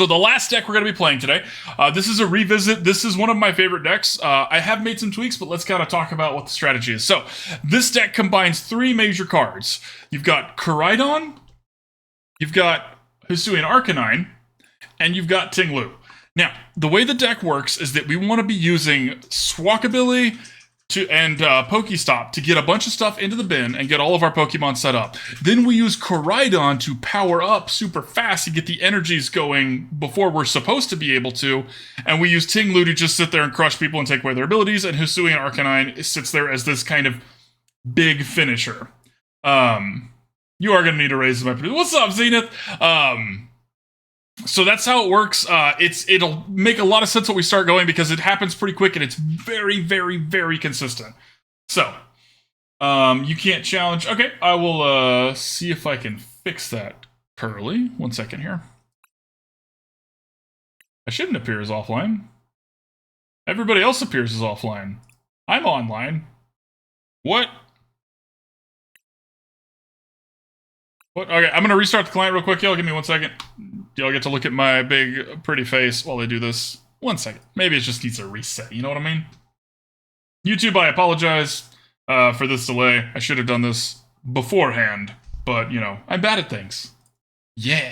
So the last deck we're going to be playing today, this is a revisit. This is one of my favorite decks. I have made some tweaks, but let's kind of talk about what the strategy is. So this deck combines three major cards. You've got Koraidon, you've got Hisuian Arcanine, and you've got Ting-Lu. Now, the way the deck works is that we want to be using Squawkabilly and PokéStop to get a bunch of stuff into the bin and get all of our Pokemon set up. Then we use Koraidon to power up super fast and get the energies going before we're supposed to be able to. And we use Ting-Lu to just sit there and crush people and take away their abilities. And Hisuian Arcanine sits there as this kind of big finisher. You are going to need to raise my... What's up, Zenith? So that's how it works. It'll make a lot of sense when we start going because it happens pretty quick and it's very, very, very consistent. So, you can't challenge. Okay, I will see if I can fix that, Curly. 1 second here. I shouldn't appear as offline. Everybody else appears as offline. I'm online. What? What? Okay, I'm gonna restart the client real quick, y'all. Give me 1 second. Y'all get to look at my big, pretty face while I do this. 1 second. Maybe it just needs a reset, you know what I mean? YouTube, I apologize for this delay. I should have done this beforehand, but, you know, I'm bad at things. Yeah.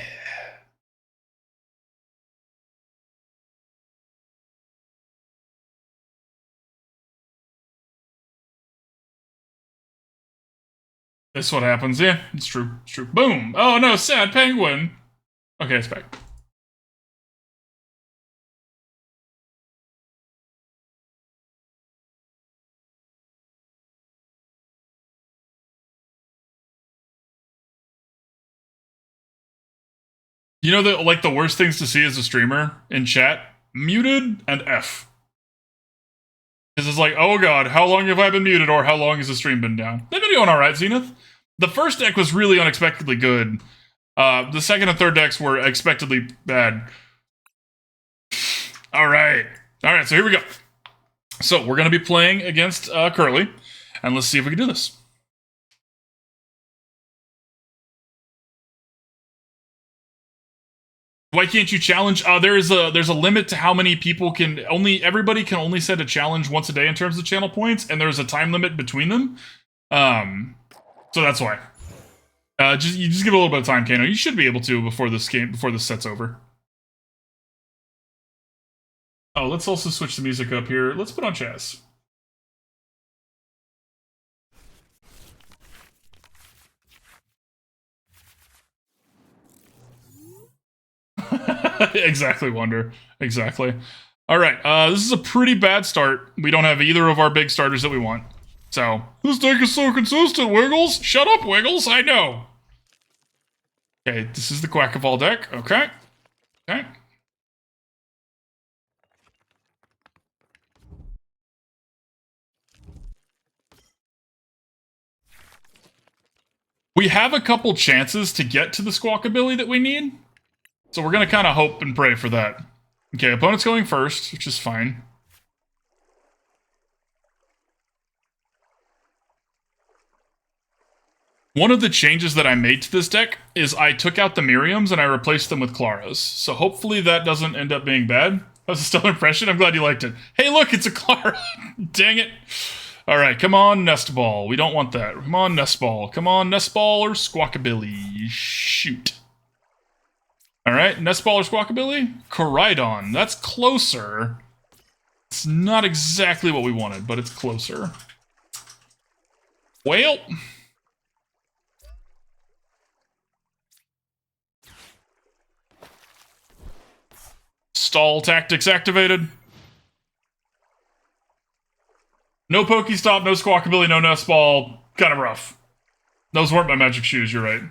That's what happens. Yeah, it's true. It's true. Boom. Oh, no, sad penguin. Okay, it's back. You know that, like, the worst things to see as a streamer in chat? Muted and F. Because it's like, oh god, how long have I been muted, or how long has the stream been down? They've been doing alright, Zenith. The first deck was really unexpectedly good. The second and third decks were expectedly bad. Alright. Alright, so here we go. So, we're going to be playing against Curly, and let's see if we can do this. Why can't you challenge? There's a limit to how many people can everybody can only set a challenge once a day in terms of channel points, and there's a time limit between them. So that's why. You just give it a little bit of time, Kano. You should be able to before this set's over. Oh, let's also switch the music up here. Let's put on Chaz. Exactly, Wonder. Exactly. Alright, this is a pretty bad start. We don't have either of our big starters that we want. So, this deck is so consistent, Wiggles! Shut up, Wiggles, I know! Okay, this is the Quackaball deck. Okay. Okay. We have a couple chances to get to the Squawkabilly that we need. So we're going to kind of hope and pray for that. Okay, opponent's going first, which is fine. One of the changes that I made to this deck is I took out the Miriams and I replaced them with Klaras. So hopefully that doesn't end up being bad. That was a stellar impression. I'm glad you liked it. Hey, look, it's a Klara. Dang it. All right, come on, Nest Ball. We don't want that. Come on, Nest Ball. Come on, Nest Ball or Squawkabilly. Shoot. Alright, Nest Ball or Squawkabilly? Koraidon. That's closer. It's not exactly what we wanted, but it's closer. Well. Stall tactics activated. No PokéStop, no Squawkabilly, no Nest Ball. Kind of rough. Those weren't my magic shoes, you're right.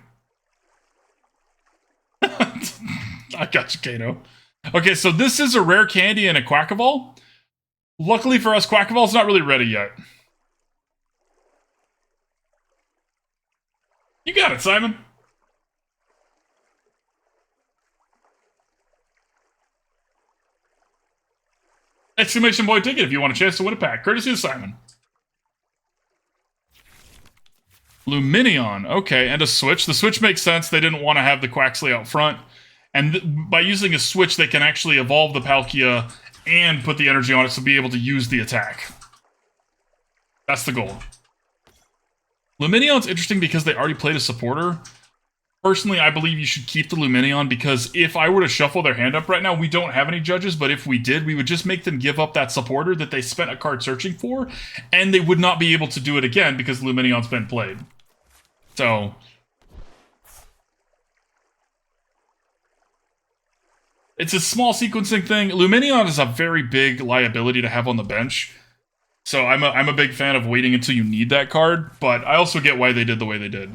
I got you, Kano. Okay, so this is a rare candy and a Quackaball. Luckily for us, Quackaball's not really ready yet. You got it, Simon. Exclamation point ticket if you want a chance to win a pack. Courtesy of Simon. Luminion. Okay, and a Switch. The Switch makes sense. They didn't want to have the Quaxley out front. And by using a switch, they can actually evolve the Palkia and put the energy on it to be able to use the attack. That's the goal. Luminion's interesting because they already played a supporter. Personally, I believe you should keep the Luminion because if I were to shuffle their hand up right now, we don't have any judges, but if we did, we would just make them give up that supporter that they spent a card searching for, and they would not be able to do it again because Luminion's been played. So... it's a small sequencing thing. Luminion is a very big liability to have on the bench. So I'm a big fan of waiting until you need that card, but I also get why they did the way they did.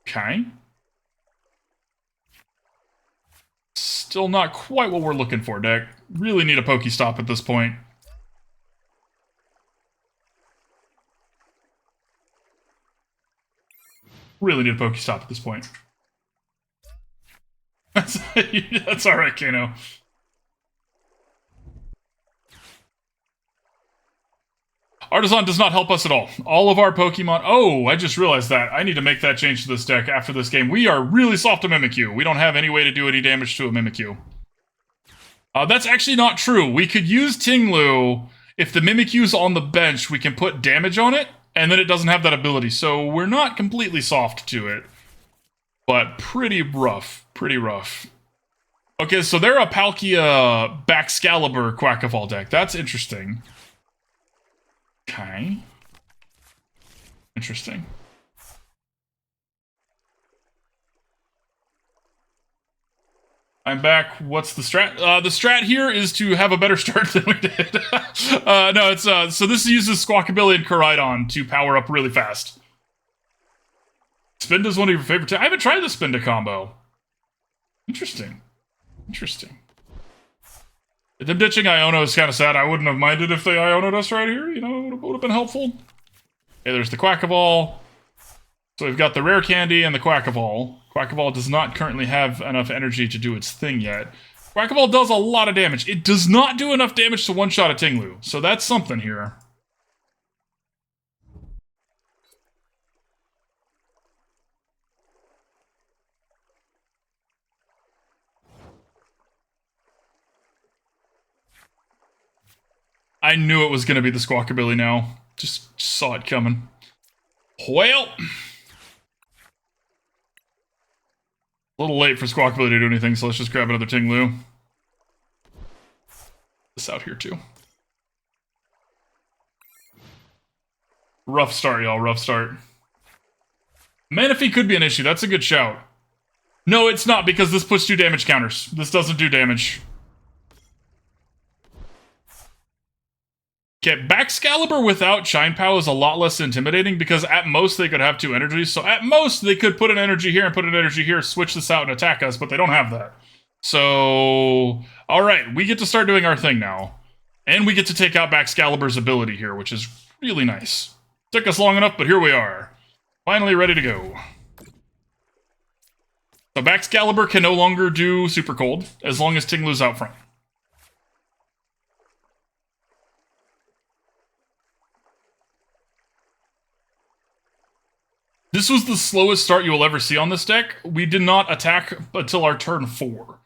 Okay. Still not quite what we're looking for, deck. Really need a PokéStop at this point. Really need a PokéStop at this point. That's alright, Kano. Artisan does not help us at all. All of our Pokemon... oh, I just realized that. I need to make that change to this deck after this game. We are really soft to Mimikyu. We don't have any way to do any damage to a Mimikyu. That's actually not true. We could use Ting-Lu. If the Mimikyu's on the bench, we can put damage on it, and then it doesn't have that ability. So we're not completely soft to it. But pretty rough. Pretty rough. Okay, so they're a Palkia Baxcalibur Quackafall deck. That's interesting. Okay. Interesting. I'm back. What's the strat? The strat here is to have a better start than we did. No, it's so this uses Squawkabilly and Koraidon to power up really fast. Spinda's one of your favorite. I haven't tried the Spinda combo. Interesting. Interesting. Them ditching Iono is kind of sad. I wouldn't have minded if they Iono'd us right here. You know, it would have been helpful. Okay, there's the Quackaball. So we've got the Rare Candy and the Quackaball. Quackaball does not currently have enough energy to do its thing yet. Quackaball does a lot of damage. It does not do enough damage to one-shot a Ting-Lu. So that's something here. I knew it was going to be the Squawkabilly now. Just saw it coming. Well. A little late for Squawkabilly to do anything, so let's just grab another Ting-Lu. This out here, too. Rough start, y'all. Rough start. Manaphy could be an issue. That's a good shout. No, it's not, because this puts 2 damage counters. This doesn't do damage. Okay, Baxcalibur without Shine Pow is a lot less intimidating because at most they could have 2 energies. So at most they could put an energy here and put an energy here, switch this out and attack us, but they don't have that. So, alright, we get to start doing our thing now. And we get to take out Baxcalibur's ability here, which is really nice. Took us long enough, but here we are. Finally ready to go. So Baxcalibur can no longer do Super Cold as long as Ting-Lu's out front. This was the slowest start you will ever see on this deck. We did not attack until our turn 4.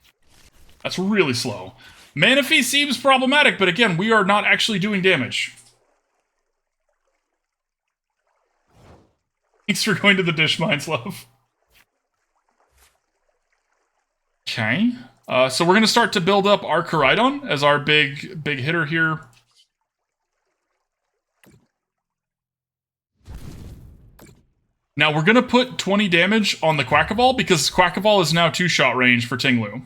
That's really slow. Manaphy seems problematic, but again, we are not actually doing damage. Thanks for going to the dish mines, love. Okay. So we're going to start to build up our Koraidon as our big hitter here. Now, we're going to put 20 damage on the Quackaball, because Quackaball is now 2-shot range for Ting-Lu.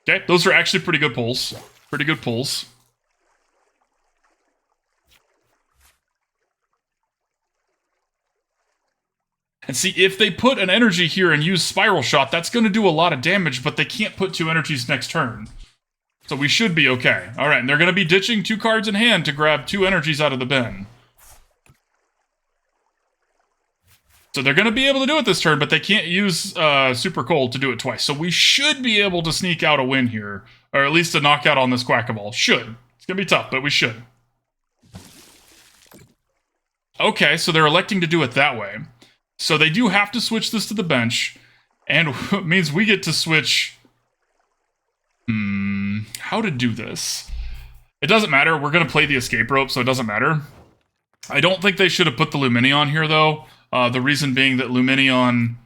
Okay, those are actually pretty good pulls. Pretty good pulls. And see, if they put an energy here and use Spiral Shot, that's going to do a lot of damage, but they can't put 2 energies next turn. So we should be okay. Alright, and they're going to be ditching 2 cards in hand to grab 2 energies out of the bin. So they're going to be able to do it this turn, but they can't use Super Cold to do it twice. So we should be able to sneak out a win here. Or at least a knockout on this Quackaball. Should. It's going to be tough, but we should. Okay, so they're electing to do it that way. So they do have to switch this to the bench, and it means we get to switch... how to do this? It doesn't matter. We're going to play the escape rope, so it doesn't matter. I don't think they should have put the Lumineon here, though. The reason being that Lumineon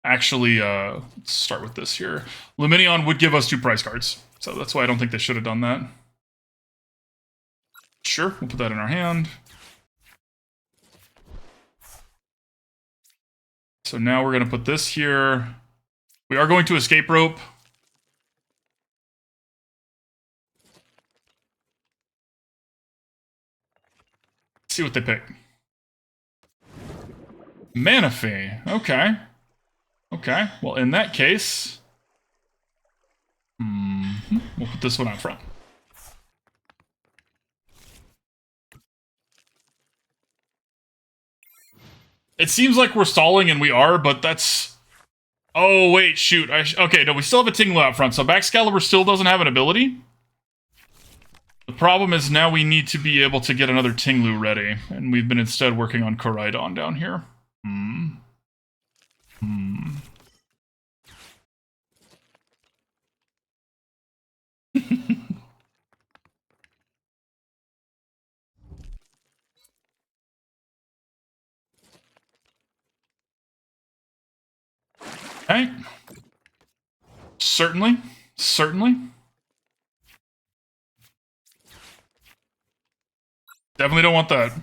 actually... let's start with this here. Lumineon would give us 2 prize cards, so that's why I don't think they should have done that. Sure, we'll put that in our hand. So now we're going to put this here. We are going to escape rope. See what they pick. Manaphy. Okay. Okay. Well, in that case... we'll put this one out front. It seems like we're stalling, and we are, but that's... Oh, wait, shoot. Okay, no, we still have a Ting-Lu out front, so Baxcalibur still doesn't have an ability. The problem is now we need to be able to get another Ting-Lu ready, and we've been instead working on Koraidon down here. Okay. Certainly. Certainly. Definitely don't want that.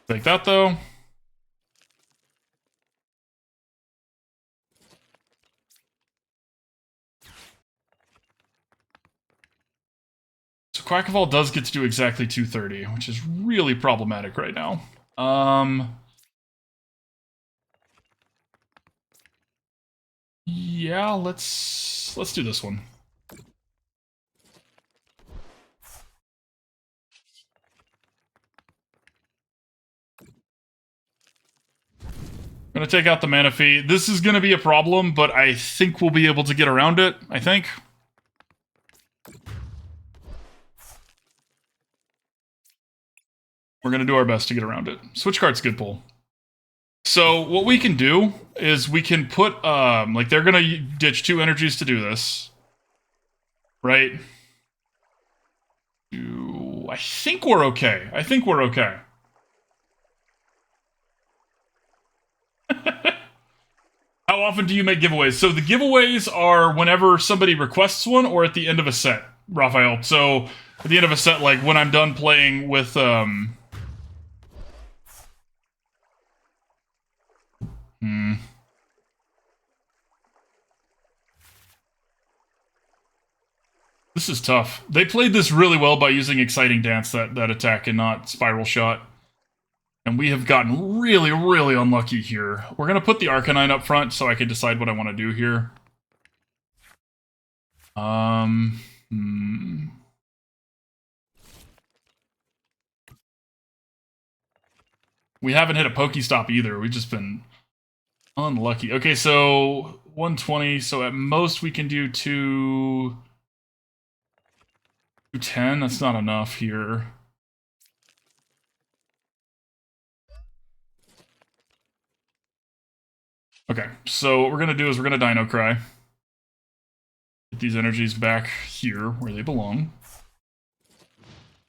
Take that, though. So Quackball does get to do exactly 230, which is really problematic right now. Yeah, let's do this one. I'm gonna take out the Manaphy. This is gonna be a problem, but I think we'll be able to get around it, I think. We're gonna do our best to get around it. Switch Cart's good pull. So what we can do is we can put, like they're gonna ditch 2 energies to do this. Right? I think we're okay. I think we're okay. How often do you make giveaways? So the giveaways are whenever somebody requests one or at the end of a set, Raphael. So at the end of a set, like when I'm done playing with, This is tough. They played this really well by using Exciting Dance, that attack, and not Spiral Shot. And we have gotten really, really unlucky here. We're going to put the Arcanine up front so I can decide what I want to do here. We haven't hit a PokéStop either. We've just been unlucky. Okay, so 120. So at most we can do 210. That's not enough here. Okay, so what we're going to do is we're going to Dino Cry. Get these energies back here where they belong.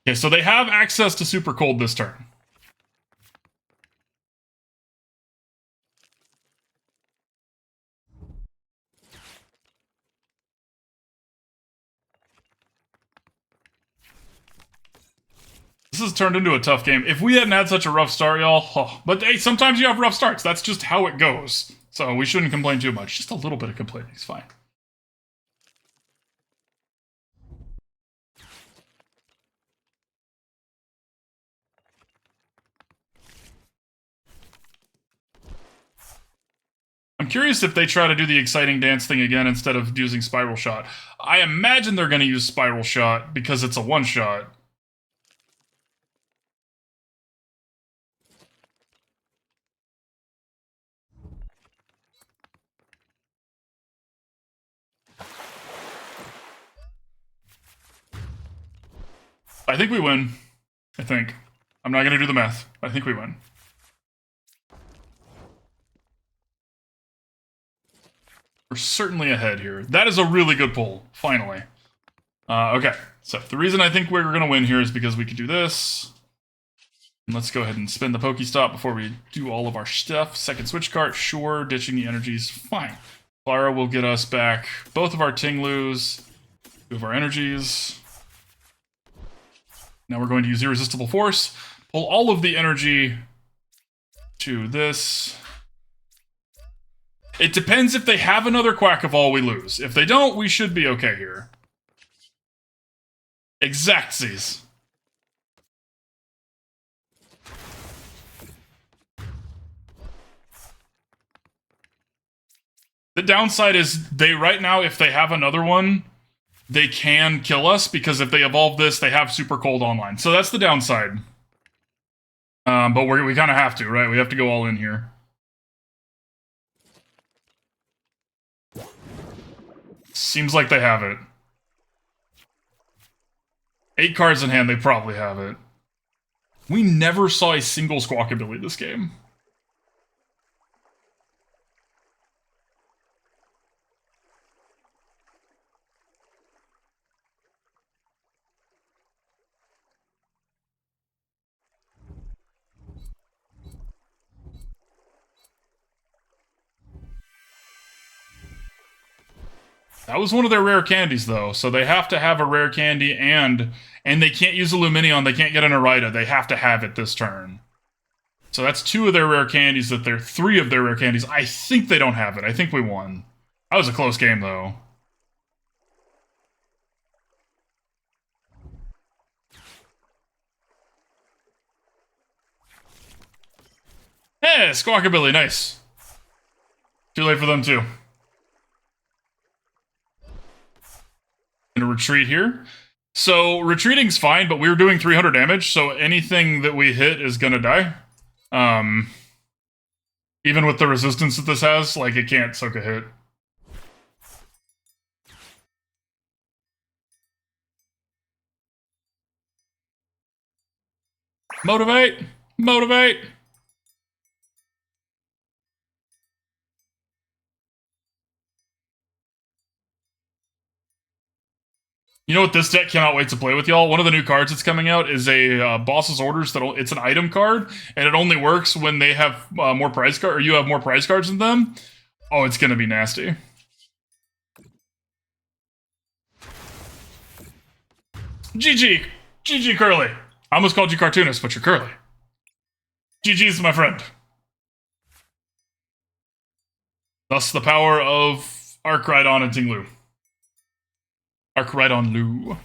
Okay, so they have access to Super Cold this turn. This has turned into a tough game. If we hadn't had such a rough start, y'all, but hey, sometimes you have rough starts. That's just how it goes. So we shouldn't complain too much. Just a little bit of complaining is fine. I'm curious if they try to do the Exciting Dance thing again instead of using Spiral Shot. I imagine they're going to use Spiral Shot because it's a one-shot. I think we win. I think. I'm not going to do the math. I think we win. We're certainly ahead here. That is a really good pull, finally. Okay, so the reason I think we're going to win here is because we could do this. And let's go ahead and spin the PokéStop before we do all of our stuff. Second switch cart, sure. Ditching the energies, fine. Klara will get us back both of our Ting-Lus, 2 of our energies. Now we're going to use Irresistible Force. Pull all of the energy to this. It depends if they have another Quackavall, we lose. If they don't, we should be okay here. Exactsies. The downside is they, right now, if they have another one, they can kill us, because if they evolve this, they have Super Cold online. So that's the downside. But we kind of have to, right? We have to go all in here. Seems like they have it. 8 cards in hand, they probably have it. We never saw a single Squawkabilly this game. That was one of their rare candies, though, so they have to have a rare candy, and they can't use Illuminion, they can't get an Arida, they have to have it this turn. So that's 2 of their rare candies, 3 of their rare candies. I think they don't have it, I think we won. That was a close game, though. Hey, Squawkabilly, nice. Too late for them, too. Gonna retreat here. So retreating's fine, but we were doing 300 damage, so anything that we hit is gonna die. Even with the resistance that this has, like, it can't soak a hit. Motivate! Motivate! You know what this deck cannot wait to play with, y'all? One of the new cards that's coming out is a Boss's Orders. It's an item card, and it only works when they have more prize cards, or you have more prize cards than them. Oh, it's gonna be nasty. GG! GG, Curly! I almost called you cartoonist, but you're Curly. GG's, my friend. Thus the power of Koraidon and Ting-Lu. Koraidon Lu.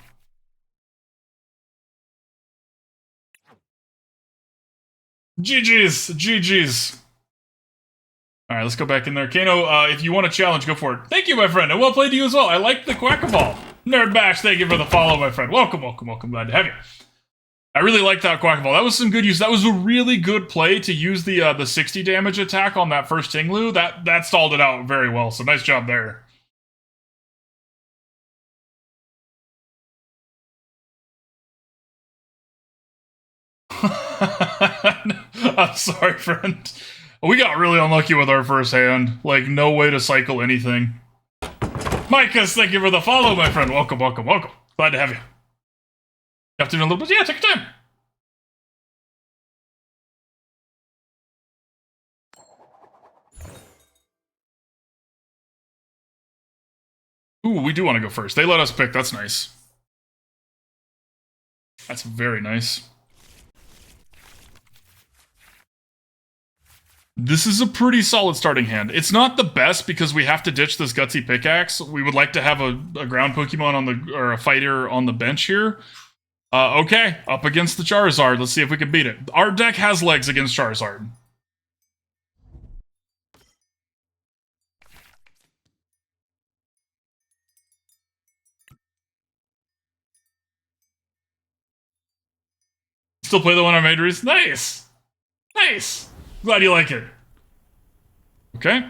GG's! GG's! Alright, let's go back in there. Kano, if you want a challenge, go for it. Thank you, my friend, and well played to you as well. I like the Quackavall. Nerd Bash, thank you for the follow, my friend. Welcome, welcome, welcome. Glad to have you. I really like that Quackavall. That was some good use. That was a really good play to use the 60 damage attack on that first Ting-Lu. That stalled it out very well, so nice job there. I'm sorry, friend. We got really unlucky with our first hand. Like, no way to cycle anything. Micahs, thank you for the follow, my friend. Welcome, welcome, welcome. Glad to have you. You have to do a little bit? Yeah, take your time. Ooh, we do want to go first. They let us pick. That's nice. That's very nice. This is a pretty solid starting hand. It's not the best because we have to ditch this Gutsy Pickaxe. We would like to have a ground Pokemon on the, or a fighter on the bench here. Okay, up against the Charizard. Let's see if we can beat it. Our deck has legs against Charizard. Still play the one I made, Reese? Nice! Nice! Glad you like it. Okay.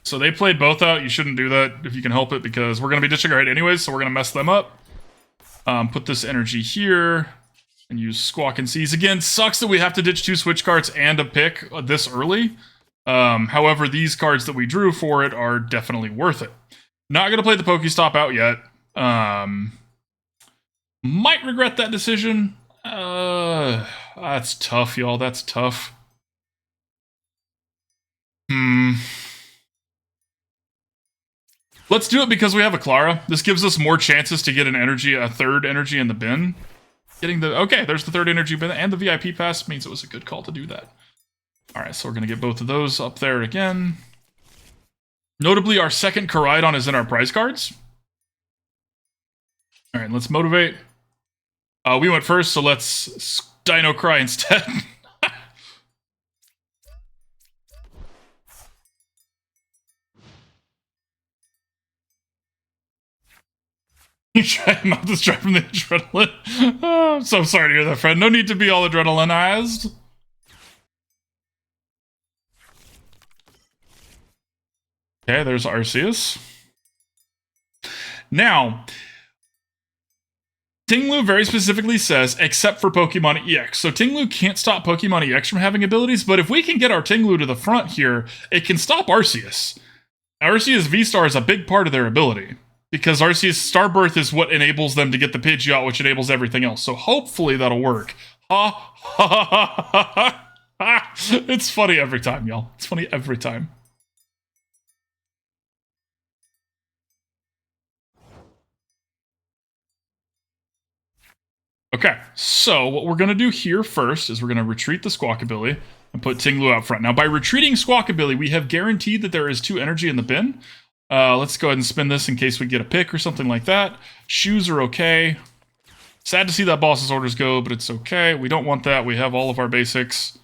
So they played both out. You shouldn't do that if you can help it, because we're going to be ditching our hit anyways, so we're going to mess them up. Put this energy here, and use Squawk and Seize. Again, sucks that we have to ditch 2 switch carts and a pick this early. However, these cards that we drew for it are definitely worth it. Not going to play the PokéStop out yet. Might regret that decision. That's tough, y'all. That's tough. Let's do it because we have a Klara. This gives us more chances to get a third energy in the bin. Okay, there's the third energy bin, and the VIP pass means it was a good call to do that. Alright, so we're going to get both of those up there again. Notably, our second Koraidon is in our prize cards. Alright, let's motivate. We went first, so let's Dino Cry instead. You try to mount this drive from the adrenaline. Oh, I'm so sorry to hear that, friend. No need to be all adrenalinized. Okay, there's Arceus. Now, Ting-Lu very specifically says, except for Pokemon EX. So Ting-Lu can't stop Pokemon EX from having abilities, but if we can get our Ting-Lu to the front here, it can stop Arceus. Arceus V-Star is a big part of their ability, because Arceus Starbirth is what enables them to get the Pidgeot, which enables everything else. So hopefully that'll work. Ha ha ha ha ha ha! It's funny every time, y'all. It's funny every time. Okay, so what we're going to do here first is we're going to retreat the Squawkabilly and put Ting-Lu out front. Now, by retreating Squawkabilly, we have guaranteed that there is 2 energy in the bin. Let's go ahead and spin this in case we get a pick or something like that. Shoes are okay. Sad to see that boss's orders go, but it's okay. We don't want that. We have all of our basics.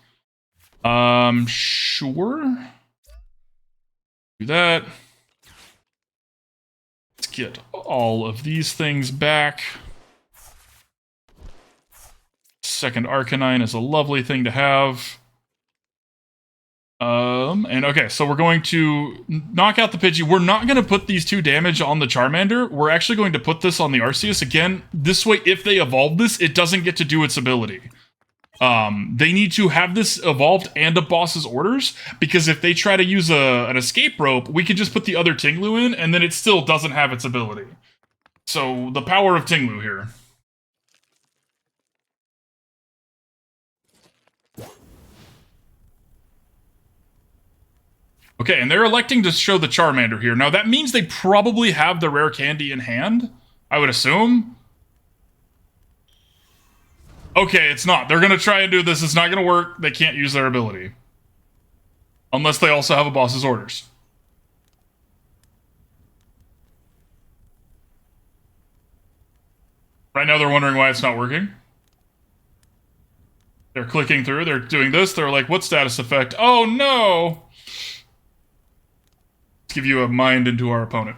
Sure. Do that. Let's get all of these things back. Second Arcanine is a lovely thing to have. And okay, so we're going to knock out the Pidgey. We're not going to put these 2 damage on the Charmander. We're actually going to put this on the Arceus. Again, this way, if they evolve this, it doesn't get to do its ability. They need to have this evolved and a boss's orders, because if they try to use an escape rope, we can just put the other Ting-Lu in, and then it still doesn't have its ability. So, the power of Ting-Lu here. Okay, and they're electing to show the Charmander here. Now, that means they probably have the rare candy in hand, I would assume. Okay, it's not. They're going to try and do this. It's not going to work. They can't use their ability. Unless they also have a boss's orders. Right now, they're wondering why it's not working. They're clicking through. They're doing this. They're like, what status effect? Oh, no! Let's give you a mind into our opponent.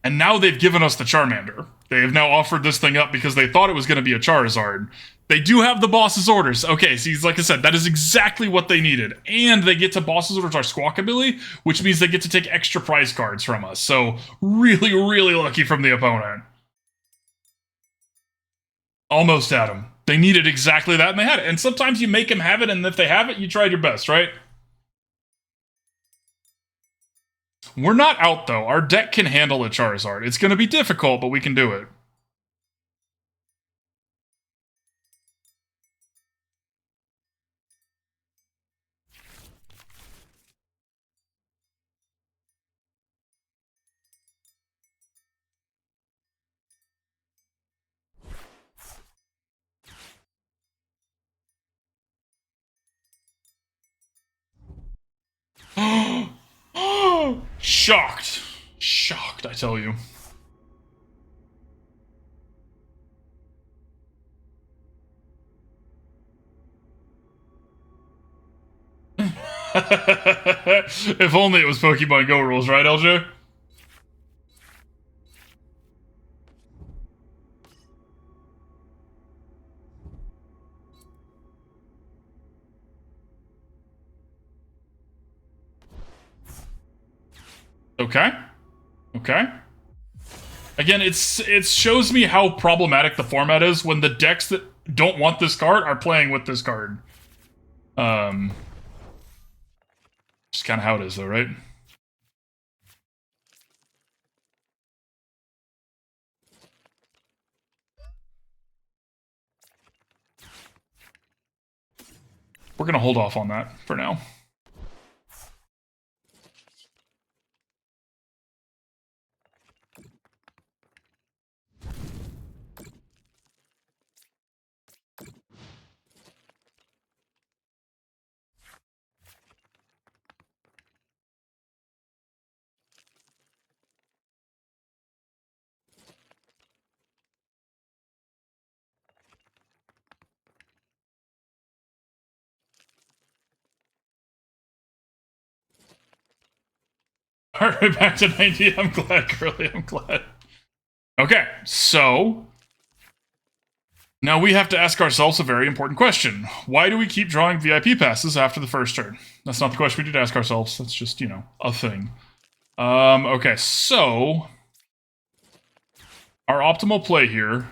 And now they've given us the Charmander. They have now offered this thing up because they thought it was going to be a Charizard. They do have the boss's orders. Okay, see, like I said, that is exactly what they needed. And they get to boss's orders our Squawkabilly, which means they get to take extra prize cards from us. So, really, really lucky from the opponent. Almost had him. They needed exactly that, and they had it. And sometimes you make them have it, and if they have it, you tried your best, right? We're not out, though. Our deck can handle a Charizard. It's going to be difficult, but we can do it. Shocked. Shocked, I tell you. If only it was Pokemon Go rules, right, LJ? Okay. Okay. Again, it shows me how problematic the format is when the decks that don't want this card are playing with this card. Just kind of how it is, though, right? We're going to hold off on that for now. All right, back to 90. I'm glad, Curly. I'm glad. Okay, so now we have to ask ourselves a very important question. Why do we keep drawing VIP passes after the first turn? That's not the question we need to ask ourselves. That's just, you know, a thing. Okay, so our optimal play here.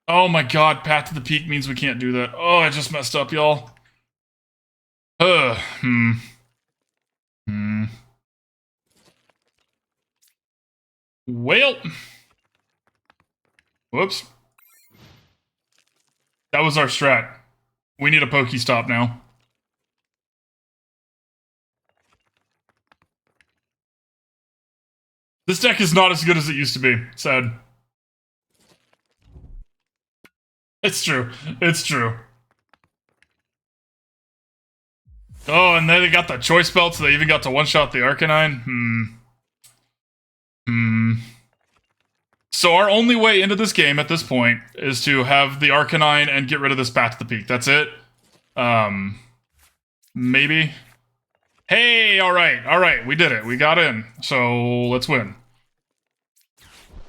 Oh my god, Path to the Peak means we can't do that. Oh, I just messed up, y'all. Well. Whoops. That was our strat. We need a PokéStop now. This deck is not as good as it used to be. Sad. It's true. It's true. Oh, and then they got the choice belt, so they even got to one-shot the Arcanine. So our only way into this game at this point is to have the Arcanine and get rid of this Path to the Peak. That's it. Maybe. Hey, alright, we did it. We got in. So, let's win.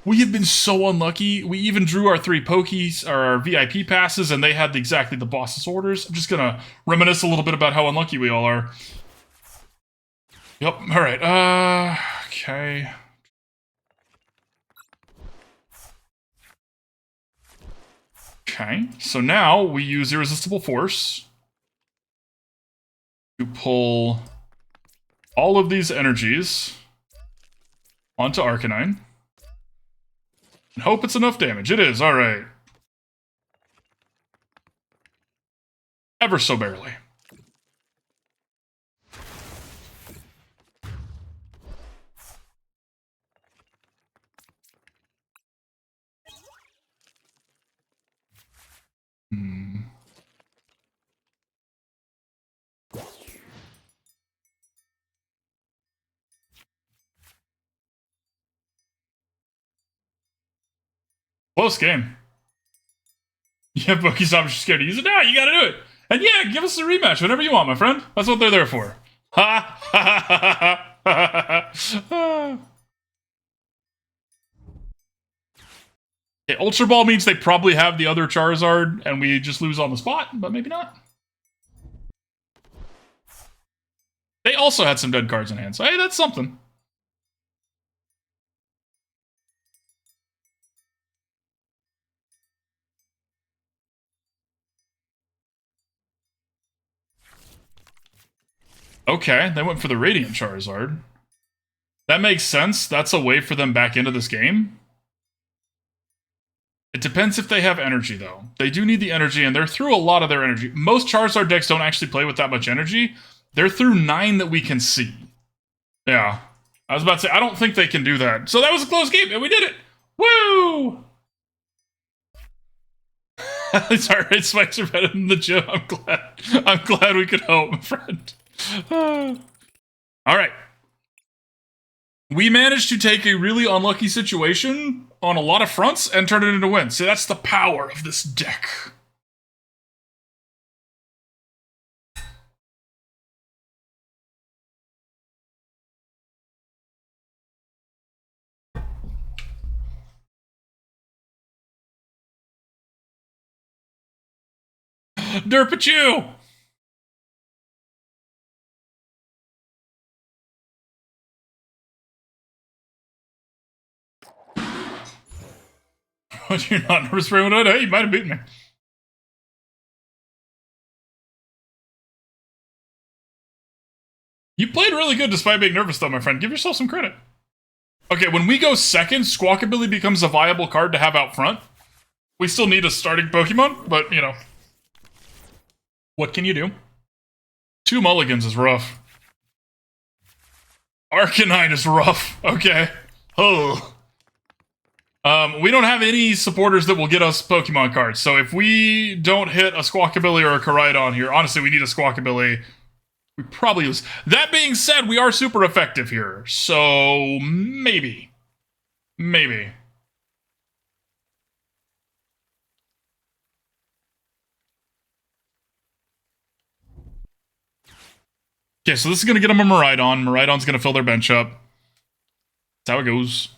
We have been so unlucky. We even drew our 3 Pokies, our VIP passes, and they had exactly the boss's orders. I'm just gonna reminisce a little bit about how unlucky we all are. Yep, alright, okay. Okay, so now we use Irresistible Force to pull all of these energies onto Arcanine. And hope it's enough damage. It is, alright. Ever so barely. Close game. Yeah, PokéStop is scared to use it. No, you gotta do it. And yeah, give us a rematch whenever you want, my friend. That's what they're there for. Ha ha ha ha ha. Okay, Ultra Ball means they probably have the other Charizard, and we just lose on the spot, but maybe not. They also had some dead cards in hand, so hey, that's something. Okay, they went for the Radiant Charizard. That makes sense. That's a way for them back into this game. It depends if they have energy, though. They do need the energy, and they're through a lot of their energy. Most Charizard decks don't actually play with that much energy. They're through 9 that we can see. Yeah. I was about to say, I don't think they can do that. So that was a close game, and we did it! Woo! It's alright, spikes are better than the gym. I'm glad we could help, my friend. Alright. We managed to take a really unlucky situation on a lot of fronts and turn it into wins. See, that's the power of this deck. Derpachu! You're not nervous for anyone? Hey, you might have beaten me. You played really good despite being nervous, though, my friend. Give yourself some credit. Okay, when we go second, Squawkabilly becomes a viable card to have out front. We still need a starting Pokemon, but, you know. What can you do? 2 mulligans is rough. Arcanine is rough. Okay. Oh. We don't have any supporters that will get us Pokemon cards, so if we don't hit a Squawkabilly or a Koraidon here, honestly, we need a Squawkabilly. We probably lose. That being said, we are super effective here, so maybe. Maybe. Okay, so this is going to get them a Miraidon. Miraidon's going to fill their bench up. That's how it goes.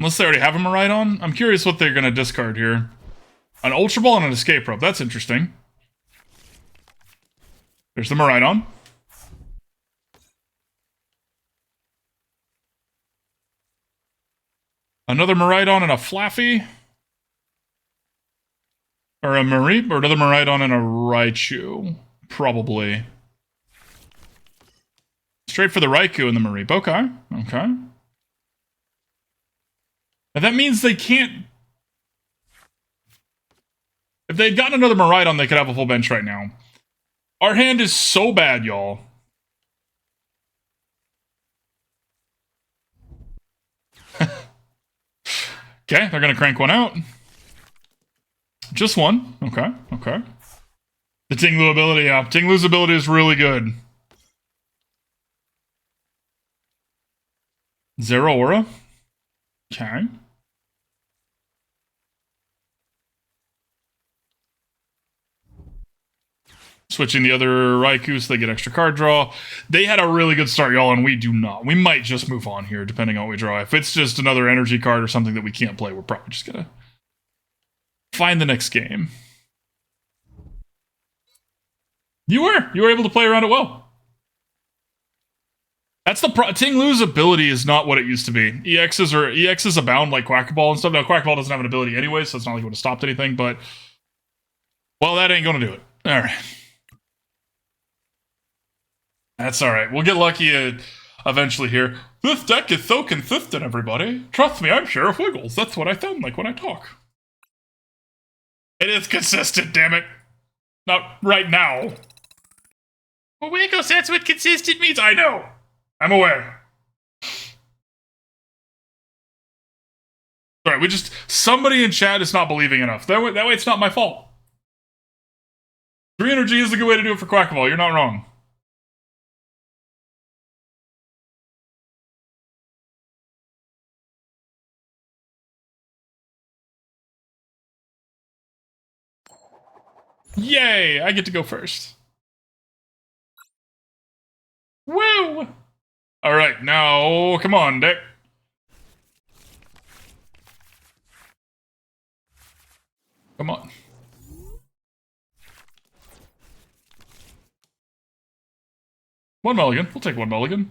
Unless they already have a Miraidon. I'm curious what they're going to discard here. An Ultra Ball and an Escape Rope. That's interesting. There's the Miraidon. Another Miraidon and a Flaffy. Or a Mareep, or another Miraidon and a Raichu. Probably. Straight for the Raikou and the Mareep. Okay. Okay. And that means they can't... If they'd gotten another Miraidon, they could have a full bench right now. Our hand is so bad, y'all. Okay, they're gonna crank one out. Just one. Okay, okay. The Ting-Lu ability, yeah. Ting-Lu's ability is really good. Zero Aura. Okay. Switching the other Raikou so they get extra card draw. They had a really good start, y'all, and we do not. We might just move on here, depending on what we draw. If it's just another energy card or something that we can't play, we're probably just gonna find the next game. You were able to play around it well. That's the Ting-Lu's ability is not what it used to be. EXs abound like Quackball and stuff. Now Quackball doesn't have an ability anyway, so it's not like it would have stopped anything, but well, that ain't gonna do it. Alright. That's alright. We'll get lucky eventually here. This deck is so consistent, everybody. Trust me, I'm Sheriff Wiggles. That's what I sound like when I talk. It is consistent, damn it. Not right now. Well, Wiggles, that's what consistent means. I know. I'm aware. Alright, somebody in chat is not believing enough. That way it's not my fault. 3 energy is a good way to do it for Quackball. You're not wrong. Yay! I get to go first. Woo! Alright, now, come on, deck. Come on. One mulligan. We'll take one mulligan.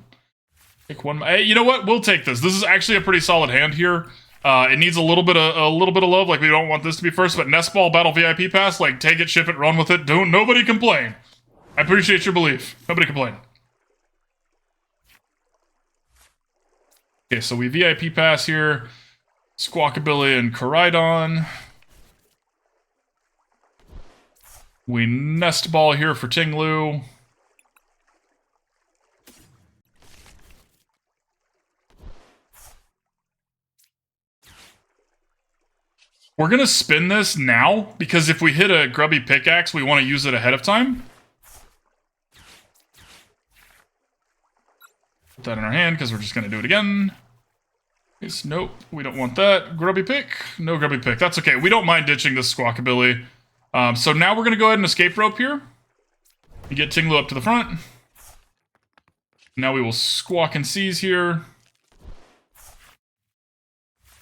Take one. Hey, you know what? We'll take this. This is actually a pretty solid hand here. It needs a little bit of love. Like, we don't want this to be first, but Nest Ball Battle VIP Pass, like, take it, ship it, run with it. Nobody complain. I appreciate your belief. Nobody complain. Okay, so we VIP Pass here. Squawkabilly and Koraidon. We Nest Ball here for Ting-Lu. We're going to spin this now, because if we hit a Grubby Pickaxe, we want to use it ahead of time. Put that in our hand, because we're just going to do it again. Nope, we don't want that. Grubby Pick? No Grubby Pick. That's okay. We don't mind ditching this Squawkabilly. So now we're going to go ahead and Escape Rope here. You get Ting-Lu up to the front. Now we will Squawk and Seize here.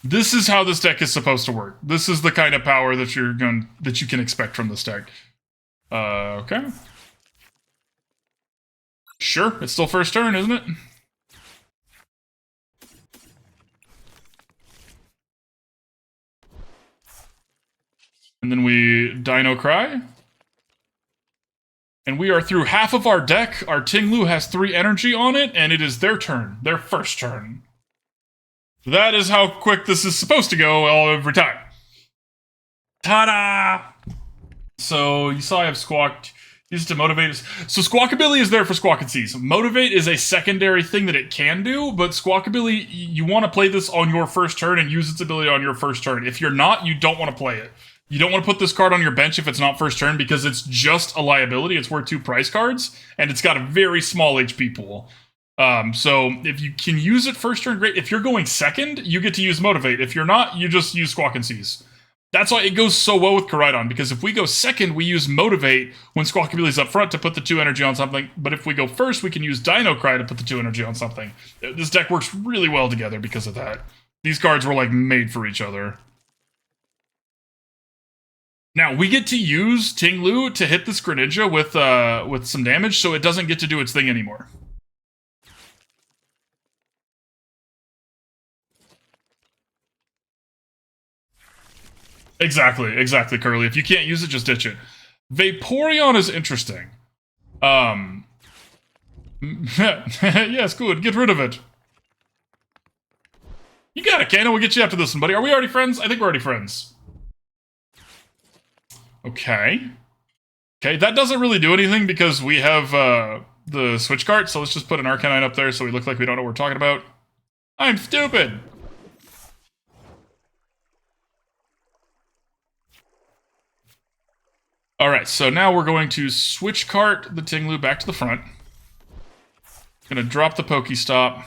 This is how this deck is supposed to work. This is the kind of power that you can expect from this deck. Okay. Sure, it's still first turn, isn't it? And then we Dino Cry. And we are through half of our deck. Our Ting-Lu has 3 energy on it, and it is their turn. Their first turn. That is how quick this is supposed to go every time. Ta-da! So, you saw I have Squawk. Use it to motivate us. So Squawkabilly is there for Squawk and Seize. Motivate is a secondary thing that it can do, but Squawkabilly, you want to play this on your first turn and use its ability on your first turn. If you're not, you don't want to play it. You don't want to put this card on your bench if it's not first turn because it's just a liability. It's worth 2 prize cards, and it's got a very small HP pool. So if you can use it first turn, great. If you're going second, you get to use Motivate. If you're not, you just use Squawk and Seize. That's why it goes so well with Koraidon, because if we go second, we use Motivate when Squawkabilly's up front to put the 2 energy on something, but if we go first, we can use Dino Cry to put the 2 energy on something. This deck works really well together because of that. These cards were, like, made for each other. Now, we get to use Ting-Lu to hit this Greninja with some damage, so it doesn't get to do its thing anymore. Exactly, Curly. If you can't use it, just ditch it. Vaporeon is interesting. Yes, good. Get rid of it. You got it, Kano. We'll get you after this one, buddy. Are we already friends? I think we're already friends. Okay. Okay, that doesn't really do anything because we have the Switch Cart, so let's just put an Arcanine up there so we look like we don't know what we're talking about. I'm stupid! Alright, so now we're going to Switch Cart the Ting-Lu back to the front. Gonna drop the PokéStop.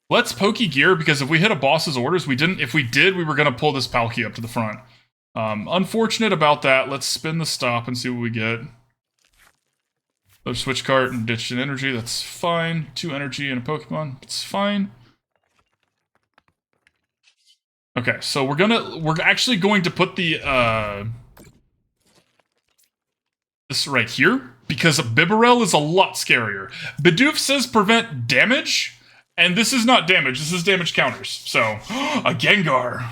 Let's Pokégear, because if we hit a boss's orders, we didn't. If we did, we were gonna pull this Palkia up to the front. Unfortunate about that. Let's spin the stop and see what we get. Let's Switch Cart and ditch an energy. That's fine. 2 energy and a Pokemon. It's fine. Okay, so we're actually going to put the this right here because Bibarel is a lot scarier. Bidoof says prevent damage, and this is not damage. This is damage counters. So a Gengar.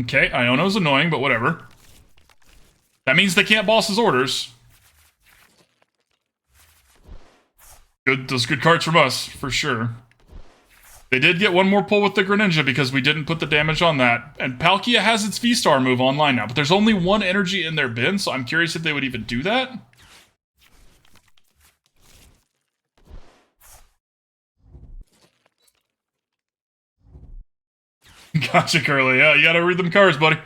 Okay, Iono's annoying, but whatever. That means they can't boss his orders. Good, those good cards from us, for sure. They did get one more pull with the Greninja because we didn't put the damage on that. And Palkia has its V-Star move online now, but there's only 1 energy in their bin, so I'm curious if they would even do that. Gotcha, Curly. Yeah, you gotta read them cards, buddy.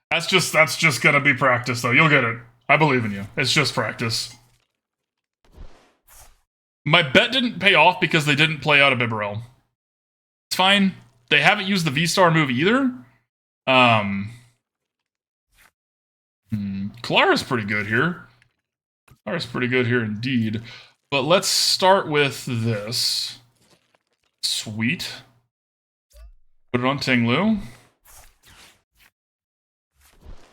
That's just gonna be practice, though. You'll get it. I believe in you. It's just practice. My bet didn't pay off because they didn't play out a Bibarel. It's fine. They haven't used the V-Star move either. Klara's pretty good here. Klara's pretty good here indeed. But let's start with this. Sweet. Put it on Ting-Lu.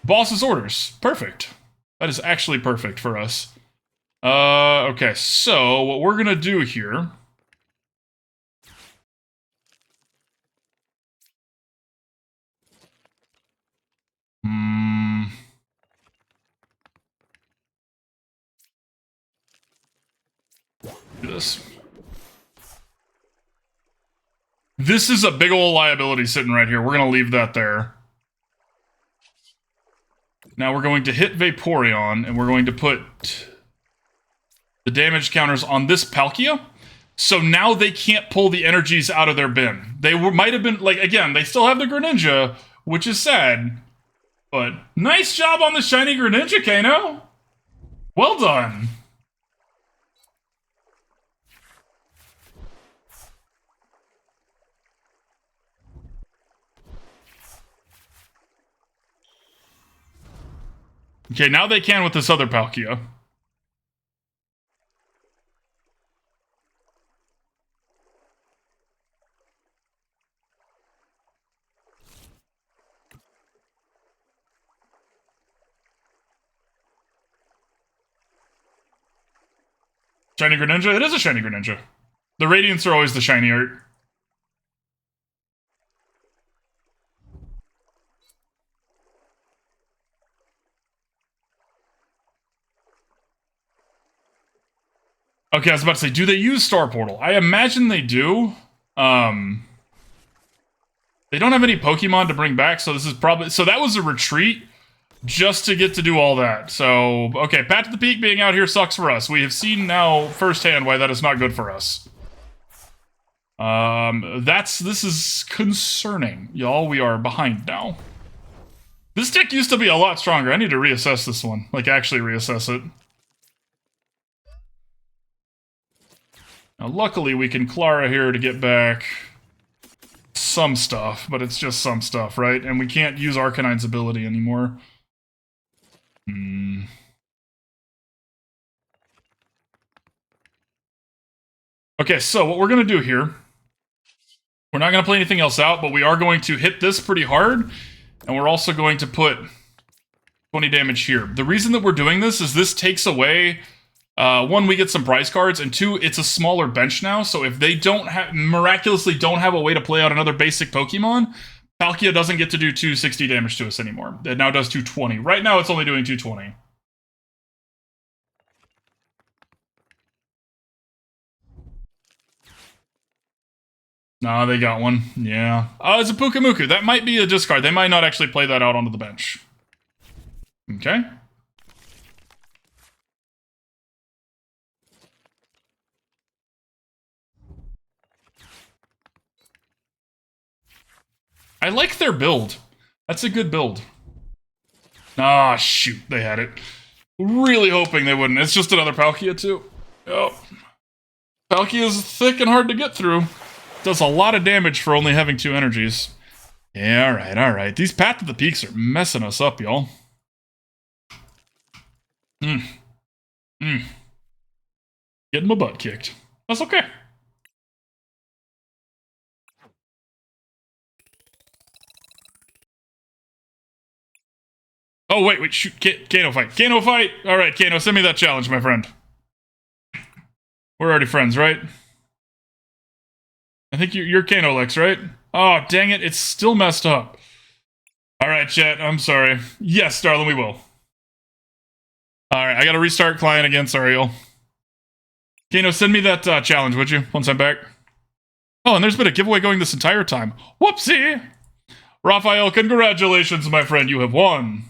Boss's orders. Perfect. That is actually perfect for us. Okay, so what we're gonna do here... Do this. This is a big ol' liability sitting right here. We're gonna leave that there. Now we're going to hit Vaporeon, and we're going to put the damage counters on this Palkia. So now they can't pull the energies out of their bin. They might have been, like, again, they still have the Greninja, which is sad. But nice job on the shiny Greninja, Kano! Well done! Okay, now they can with this other Palkia. Shiny Greninja? It is a shiny Greninja. The Radiants are always the shiny art. Okay, I was about to say, do they use Star Portal? I imagine they do. They don't have any Pokemon to bring back, so this is probably... So that was a retreat just to get to do all that. So, okay, Pat to the Peak being out here sucks for us. We have seen now firsthand why that is not good for us. This is concerning, y'all. We are behind now. This deck used to be a lot stronger. I need to reassess this one. Like, actually reassess it. Now, luckily, we can Klara here to get back some stuff, but it's just some stuff, right? And we can't use Arcanine's ability anymore. Okay, so what we're going to do here, we're not going to play anything else out, but we are going to hit this pretty hard, and we're also going to put 20 damage here. The reason that we're doing this is this takes away... one, we get some prize cards, and two, it's a smaller bench now, so if they miraculously don't have a way to play out another basic Pokemon, Palkia doesn't get to do 260 damage to us anymore. It now does 220. Right now, it's only doing 220. Nah, they got one. Yeah. It's a Pukamuku. That might be a discard. They might not actually play that out onto the bench. Okay. I like their build. That's a good build. Ah, shoot. They had it. Really hoping they wouldn't. It's just another Palkia, too. Oh. Palkia is thick and hard to get through. Does a lot of damage for only having 2 energies. Yeah, alright, alright. These Path to the Peaks are messing us up, y'all. Getting my butt kicked. That's okay. Oh, wait, shoot. Kano fight. Kano fight! Alright, Kano, send me that challenge, my friend. We're already friends, right? I think you're Kano Lex, right? Oh, dang it, it's still messed up. Alright, chat, I'm sorry. Yes, darling, we will. Alright, I gotta restart client again, sorry, y'all. Kano, send me that challenge, would you, once I'm back? Oh, and there's been a giveaway going this entire time. Whoopsie! Raphael, congratulations, my friend, you have won.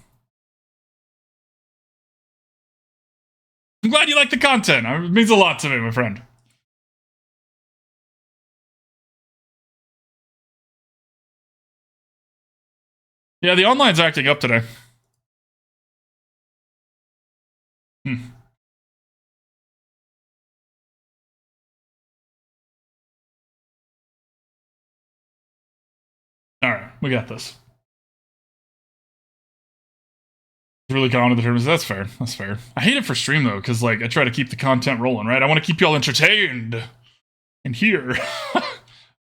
I'm glad you like the content. It means a lot to me, my friend. Yeah, the online's acting up today. Alright, we got this. Really common to the terms. That's fair. That's fair. I hate it for stream though, because like I try to keep the content rolling, right? I want to keep y'all entertained and here.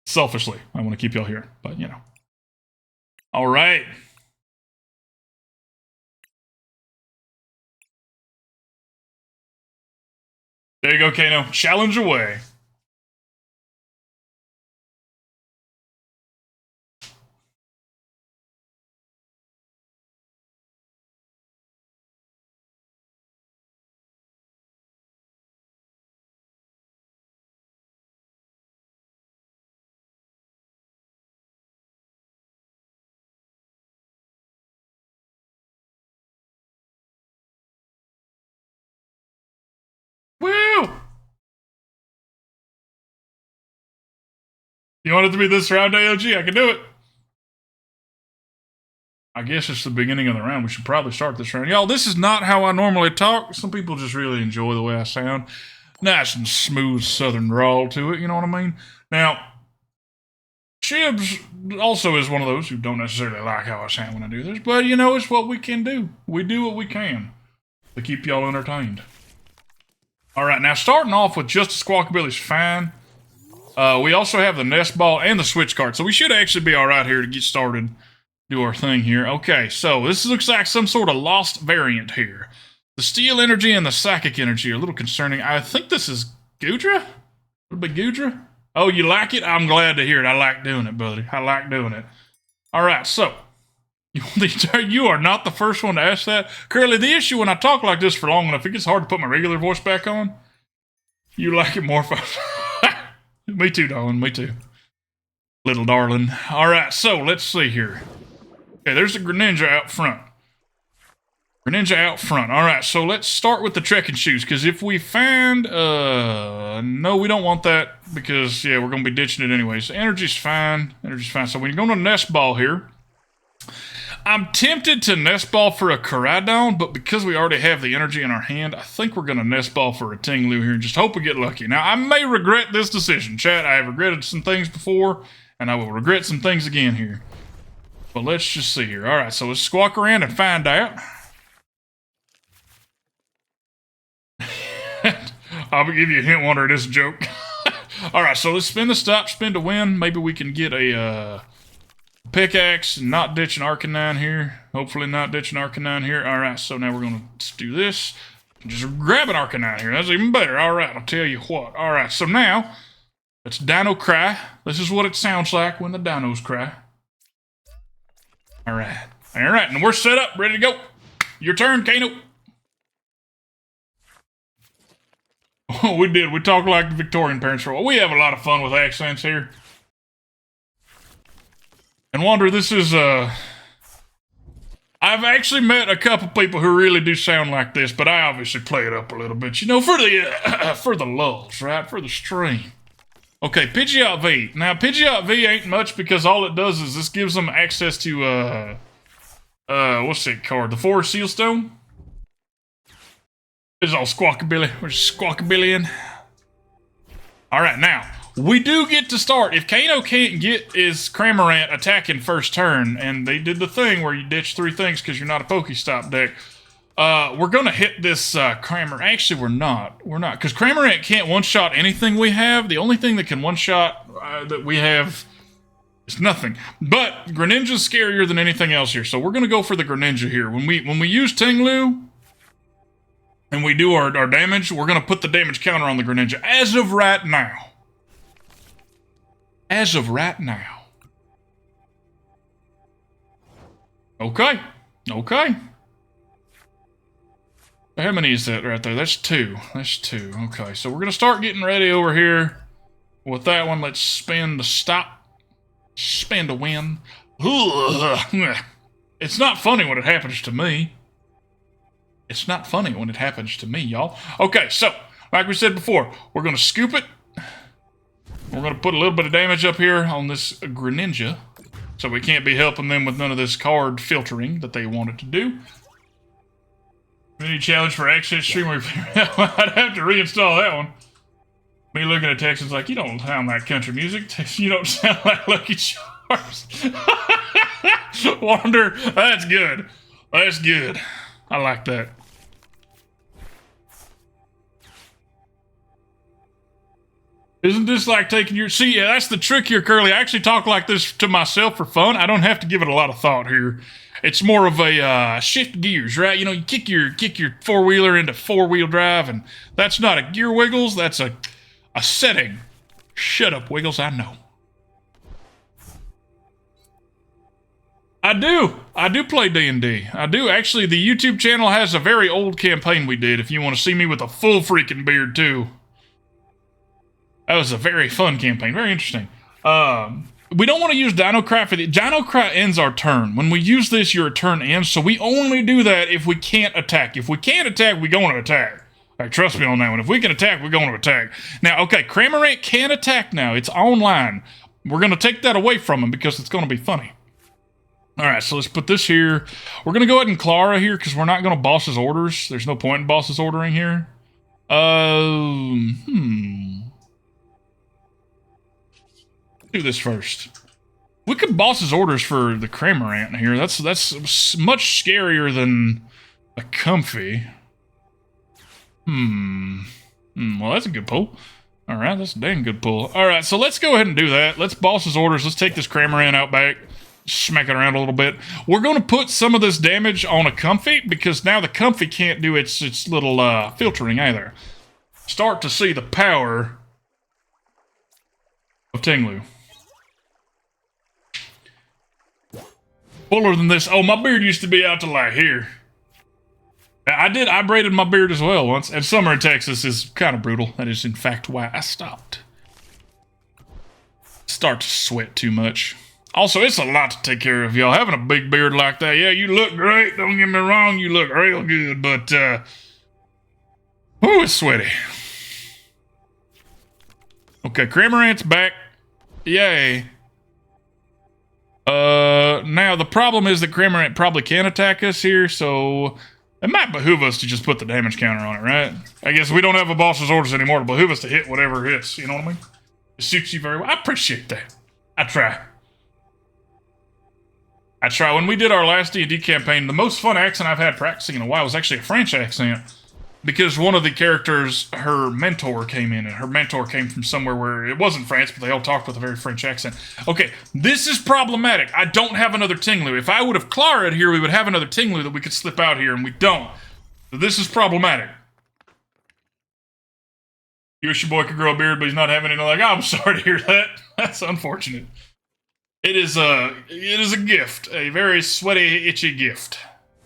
Selfishly, I want to keep y'all here, but you know. All right. There you go, Kano. Challenge away. Woo! You want it to be this round, AOG? I can do it. I guess it's the beginning of the round. We should probably start this round. Y'all, this is not how I normally talk. Some people just really enjoy the way I sound. Nice and smooth southern drawl to it, you know what I mean? Now, Shibs also is one of those who don't necessarily like how I sound when I do this, but you know, it's what we can do. We do what we can to keep y'all entertained. Alright, now starting off with just a Squawkabilly's fine. We also have the Nest Ball and the Switch Cart, so we should actually be alright here to get started. Do our thing here. Okay, so this looks like some sort of lost variant here. The Steel Energy and the Psychic Energy are a little concerning. I think this is Goodra? Would it be Goodra? Oh, you like it? I'm glad to hear it. I like doing it, buddy. I like doing it. All right, so you are not the first one to ask that. Curly, the issue when I talk like this for long enough, it gets hard to put my regular voice back on. You like it more fun. Me too, darling. Me too. Little darling. All right, so let's see here. Okay, there's a Greninja out front. Greninja out front. All right, so let's start with the trekking shoes, because if we find... no, we don't want that, because, yeah, we're going to be ditching it anyway. So energy's fine. Energy's fine. So when you go to Nest Ball here, I'm tempted to Nest Ball for a Koraidon, but because we already have the energy in our hand, I think we're going to Nest Ball for a Ting-Lu here and just hope we get lucky. Now, I may regret this decision, chat. I have regretted some things before, and I will regret some things again here. But let's just see here. All right, so let's squawk around and find out. I'll give you a hint, Wonder, it is a joke. All right, so let's spin the stop, spin to win. Maybe we can get a pickaxe, not ditching Arcanine here. Hopefully not ditching Arcanine here. All right, so now we're going to do this. Just grab an Arcanine here. That's even better. All right, I'll tell you what. All right, so now it's Dino Cry. This is what it sounds like when the dinos cry. All right. All right, and we're set up, ready to go. Your turn, Kano. Oh, we did. We talk like the Victorian parents. We have a lot of fun with accents here. And Wander, this is, I've actually met a couple people who really do sound like this, but I obviously play it up a little bit, you know, for the lulz, right? For the stream. Okay, Pidgeot V. Now, Pidgeot V ain't much because all it does is this gives them access to, what's that card? The Forest Sealstone? This is all Squawkabilly. We're just Squawkabillying. Alright, now, we do get to start. If Kano can't get his Cramorant attacking first turn, and they did the thing where you ditch 3 things because you're not a PokéStop deck, we're going to hit this Cramorant. Actually, we're not. We're not. Because Cramorant can't one-shot anything we have. The only thing that can one-shot that we have is nothing. But Greninja's scarier than anything else here. So we're going to go for the Greninja here. When we use Ting-Lu, and we do our damage, we're going to put the damage counter on the Greninja. As of right now. As of right now. Okay. Okay. How many is that right there? That's 2. That's 2. Okay, so we're going to start getting ready over here. With that one, let's spin to stop. Spin to win. It's not funny when it happens to me. It's not funny when it happens to me, y'all. Okay, so, like we said before, we're going to scoop it. We're going to put a little bit of damage up here on this Greninja. So we can't be helping them with none of this card filtering that they wanted to do. Any challenge for access streamer? I'd have to reinstall that one. Me looking at Texans like, you don't sound like country music. You don't sound like Lucky Charms. Wander, that's good. That's good. I like that. Isn't this like taking your... See, yeah, that's the trick here, Curly. I actually talk like this to myself for fun. I don't have to give it a lot of thought here. It's more of a shift gears, right? You know, you kick your four-wheeler into four-wheel drive, and that's not a gear Wiggles. That's a setting. Shut up, Wiggles. I know. I do play D&D. I do. Actually, the YouTube channel has a very old campaign we did, if you want to see me with a full freaking beard, too. That was a very fun campaign. Very interesting. We don't want to use Dino Cry for the... Dino Cry ends our turn. When we use this, your turn ends, so we only do that if we can't attack. If we can't attack, we're going to attack. Like, trust me on that one. If we can attack, we're going to attack. Now, okay, Cramorant can attack now. It's online. We're going to take that away from him because it's going to be funny. Alright, so let's put this here. We're going to go ahead and Klara here because we're not going to boss his orders. There's no point in boss's ordering here. Do this first. We could boss his orders for the Cramorant here. That's much scarier than a Comfy. Well, that's a good pull. Alright, that's a dang good pull. Alright, so let's go ahead and do that. Let's boss his orders. Let's take this Cramorant out back. smack it around a little bit. We're going to put some of this damage on a Comfy because now the Comfy can't do its little filtering either. Start to see the power of Ting-Lu. Fuller than this. Oh, my beard used to be out to like here. I braided my beard as well once, and summer in Texas is kind of brutal. That is, in fact, why I stopped. Start to sweat too much. Also, it's a lot to take care of, y'all. Having a big beard like that, yeah, you look great. Don't get me wrong, you look real good, but, oh, it's sweaty. Okay, Cramorant's back. Yay. Now, the problem is that Cramorant probably can attack us here, so it might behoove us to just put the damage counter on it, right? I guess we don't have a boss's orders anymore to behoove us to hit whatever hits, you know what I mean? It suits you very well. I appreciate that. I try. When we did our last D&D campaign, the most fun accent I've had practicing in a while was actually a French accent. Because one of the characters, her mentor came in, and her mentor came from somewhere where it wasn't France, but they all talked with a very French accent. Okay, this is problematic. I don't have another Ting-Lu. If I would have Klara here, we would have another Ting-Lu that we could slip out here, and we don't. So this is problematic. You wish your boy could grow a beard, but he's not having any. Like, oh, I'm sorry to hear that. That's unfortunate. It is a gift, a very sweaty, itchy gift.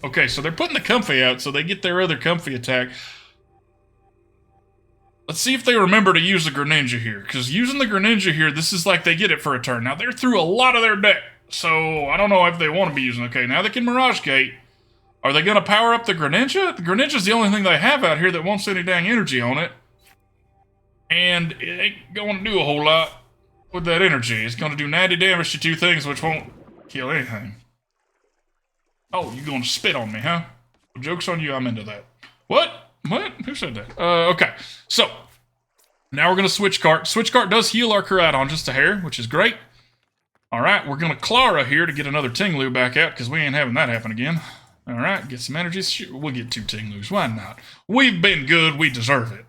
Okay, so they're putting the Comfy out so they get their other Comfy attack. Let's see if they remember to use the Greninja here, because using the Greninja here, this is like they get it for a turn. Now, they're through a lot of their deck, so I don't know if they want to be using. Okay, now they can Mirage Gate. Are they going to power up the Greninja? The Greninja's the only thing they have out here that won't send any dang energy on it. And it ain't going to do a whole lot with that energy. It's going to do 90 damage to two things, which won't kill anything. Oh, you going to spit on me, huh? Well, joke's on you, I'm into that. What? What? Who said that? Okay. So, now we're going to Switch Cart. Switch Cart does heal our Koraidon just a hair, which is great. Alright, we're going to Klara here to get another Ting-Lu back out, because we ain't having that happen again. Alright, get some energy. We'll get two Ting-Lus. Why not? We've been good. We deserve it.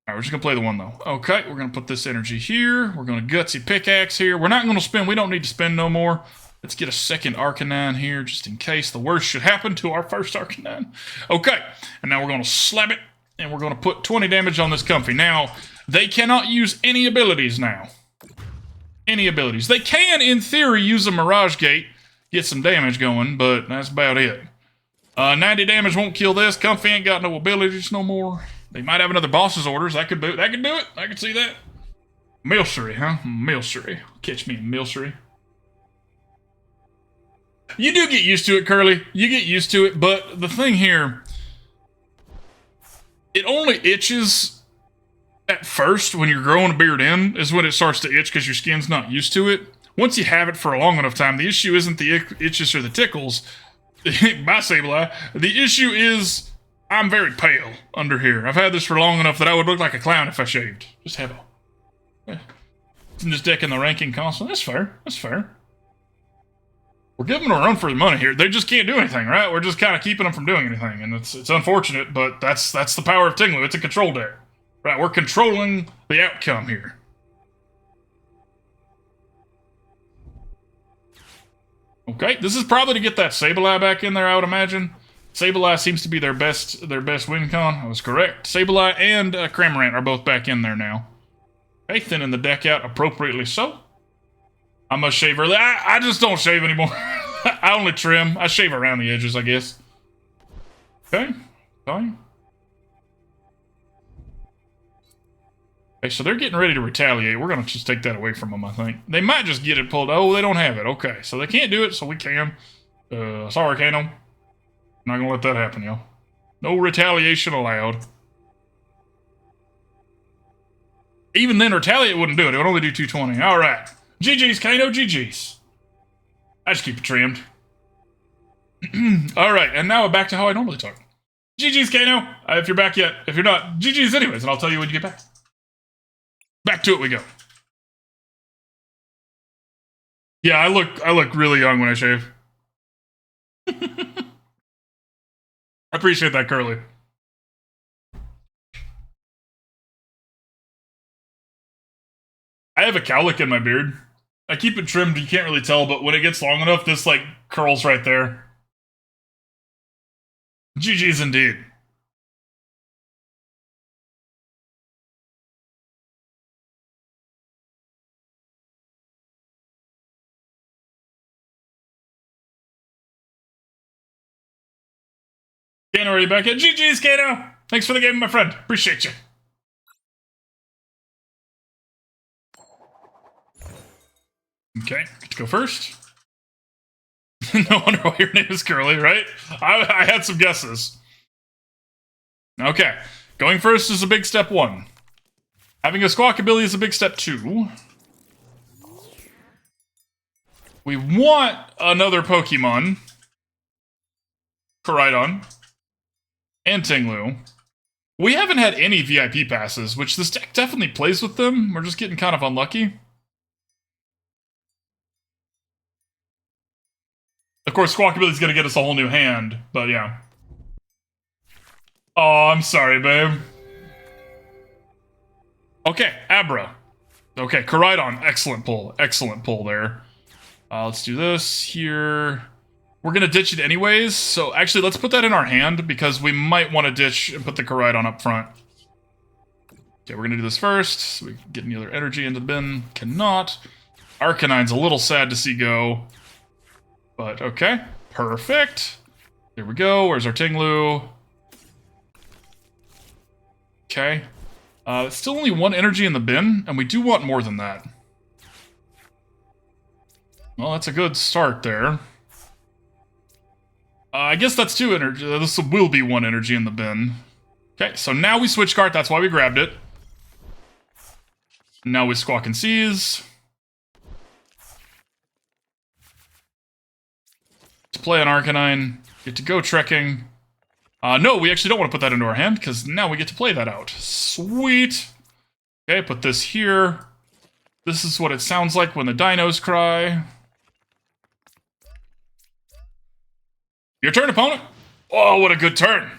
Alright, we're just going to play the one, though. Okay, we're going to put this energy here. We're going to Gutsy Pickaxe here. We're not going to spin. We don't need to spin no more. Let's get a second Arcanine here, just in case the worst should happen to our first Arcanine. Okay, and now we're going to slap it, and we're going to put 20 damage on this Comfy. Now, they cannot use any abilities now. Any abilities. They can, in theory, use a Mirage Gate, get some damage going, but that's about it. 90 damage won't kill this. Comfy ain't got no abilities no more. They might have another boss's orders. That could do it. I can see that. Milcery, huh? Milcery. Catch me, Milcery. You do get used to it, Curly. You get used to it, but the thing here, it only itches at first when you're growing a beard in, is when it starts to itch because your skin's not used to it. Once you have it for a long enough time, the issue isn't the itches or the tickles. Bye, Sableye. The issue is I'm very pale under here. I've had this for long enough that I would look like a clown if I shaved. Just have a... I'm just decking the ranking console. That's fair. That's fair. We're giving them a run for the money here. They just can't do anything, right? We're just kind of keeping them from doing anything, and it's unfortunate, but that's the power of Ting-Lu. It's a control deck, right? We're controlling the outcome here. Okay, this is probably to get that Sableye back in there, I would imagine. Sableye seems to be their best win con. I was correct. Sableye and Cramorant are both back in there now. Okay, thinning the deck out appropriately so. I must shave early. I just don't shave anymore. I only trim. I shave around the edges, I guess. Okay. Fine. Okay, so they're getting ready to retaliate. We're going to just take that away from them, I think. They might just get it pulled. Oh, they don't have it. Okay, so they can't do it, so we can. Sorry, Kano. Not going to let that happen, y'all. No retaliation allowed. Even then, retaliate wouldn't do it. It would only do 220. All right. GG's, Kano, GG's. I just keep it trimmed. Alright, and now back to how I normally talk. GG's, Kano, if you're back yet. If you're not, GG's anyways, and I'll tell you when you get back. Back to it we go. Yeah, I look really young when I shave. I appreciate that, Curly. I have a cowlick in my beard. I keep it trimmed, you can't really tell, but when it gets long enough, this, like, curls right there. GG's indeed. Kano, are you back yet? GG's, Kano! Thanks for the game, my friend. Appreciate you. Okay, get to go first. No wonder why your name is Curly, right? I had some guesses. Okay, going first is a big step 1. Having a Squawkabilly is a big step 2. We want another Pokemon. Koraidon. And Ting-Lu. We haven't had any VIP passes, which this deck definitely plays with them. We're just getting kind of unlucky. Of course, Squawkabilly's gonna get us a whole new hand, but yeah. Oh, I'm sorry, babe. Okay, Abra. Okay, Koraidon. Excellent pull. Excellent pull there. Let's do this here. We're gonna ditch it anyways, so actually let's put that in our hand because we might want to ditch and put the Koraidon up front. Okay, we're gonna do this first, so we can get any other energy into the bin. Cannot. Arcanine's a little sad to see go. But, okay. Perfect. There we go. Where's our Ting-Lu? Okay. Still only 1 energy in the bin, and we do want more than that. Well, that's a good start there. I guess that's 2 energy. This will be 1 energy in the bin. Okay, so now we switch cart. That's why we grabbed it. Now we squawk and seize. To play an Arcanine. Get to go trekking. No, we actually don't want to put that into our hand, because now we get to play that out. Sweet! Okay, put this here. This is what it sounds like when the dinos cry. Your turn, opponent! Oh, what a good turn!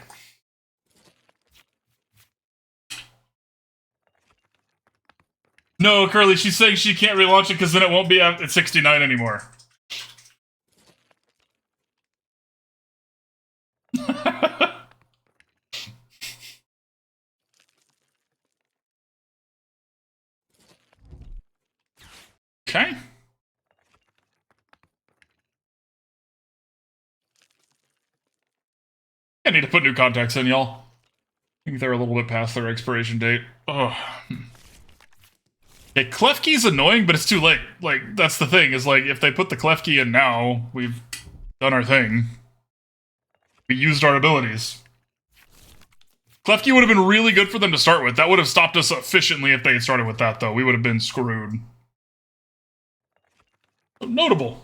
No, Curly, she's saying she can't relaunch it because then it won't be at 69 anymore. Okay. I need to put new contacts in, y'all. I think they're a little bit past their expiration date. Ugh. Yeah, Clef Key's annoying, but it's too late. Like, that's the thing, is like, if they put the Clef Key in now, we've done our thing. We used our abilities. Clef Key would have been really good for them to start with. That would have stopped us efficiently if they had started with that, though. We would have been screwed. Notable.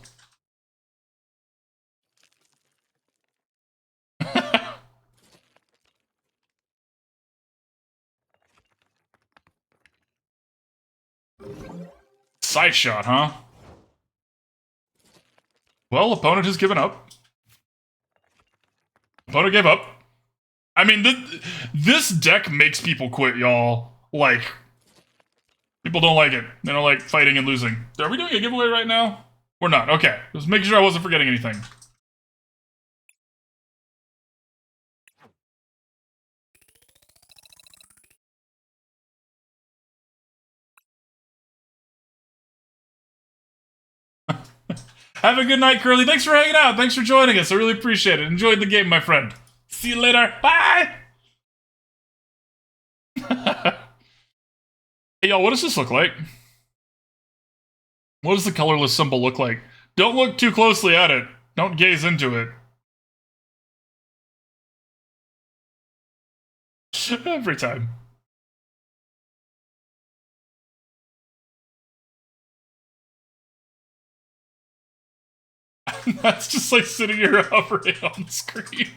Side shot, huh? Well, opponent has given up. Opponent gave up. I mean, this deck makes people quit, y'all. Like, people don't like it. They don't like fighting and losing. Are we doing a giveaway right now? We're not. Okay. Just making sure I wasn't forgetting anything. Have a good night, Curly. Thanks for hanging out. Thanks for joining us. I really appreciate it. Enjoyed the game, my friend. See you later. Bye! Hey, y'all, what does this look like? What does the colorless symbol look like? Don't look too closely at it. Don't gaze into it. Every time. That's just like sitting here hovering on the screen.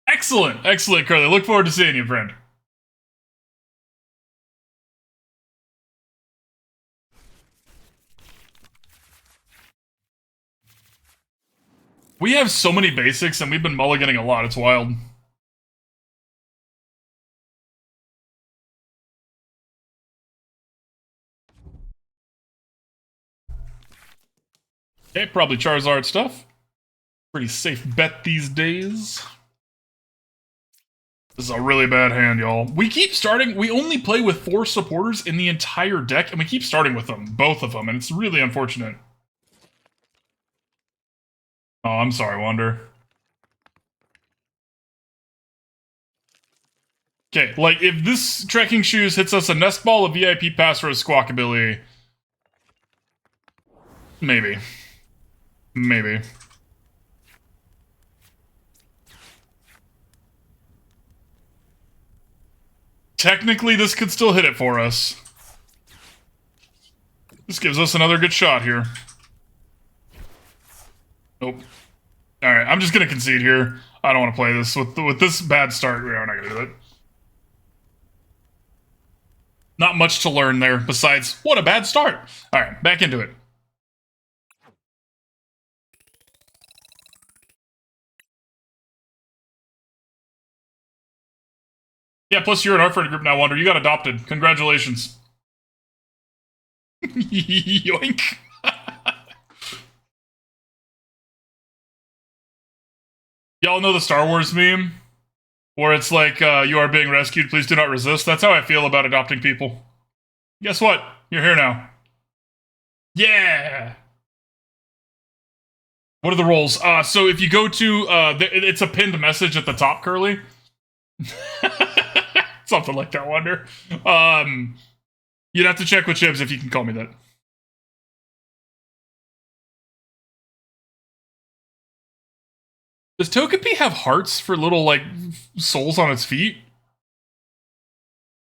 Excellent, excellent, Curly. Look forward to seeing you, friend. We have so many basics, and we've been mulliganing a lot. It's wild. Okay, probably Charizard stuff. Pretty safe bet these days. This is a really bad hand, y'all. We keep starting... We only play with 4 supporters in the entire deck, and we keep starting with them. Both of them, and it's really unfortunate. Oh, I'm sorry, Wander. Okay, like, if this Trekking Shoes hits us a Nest Ball, a VIP Pass, or a Squawkabilly... Maybe. Maybe. Technically, this could still hit it for us. This gives us another good shot here. Nope. Alright, I'm just gonna concede here. I don't want to play this. With this bad start, we're not gonna do it. Not much to learn there, besides, what a bad start! Alright, back into it. Yeah, plus you're in our friend group now, Wander. You got adopted. Congratulations. Yoink. Y'all know the Star Wars meme? Where it's like, you are being rescued, please do not resist. That's how I feel about adopting people. Guess what? You're here now. Yeah! What are the roles? So if you go to, it's a pinned message at the top, Curly. Something like that, Wonder. You'd have to check with Chibs if you can call me that. Does Togepi have hearts for little, like, souls on its feet?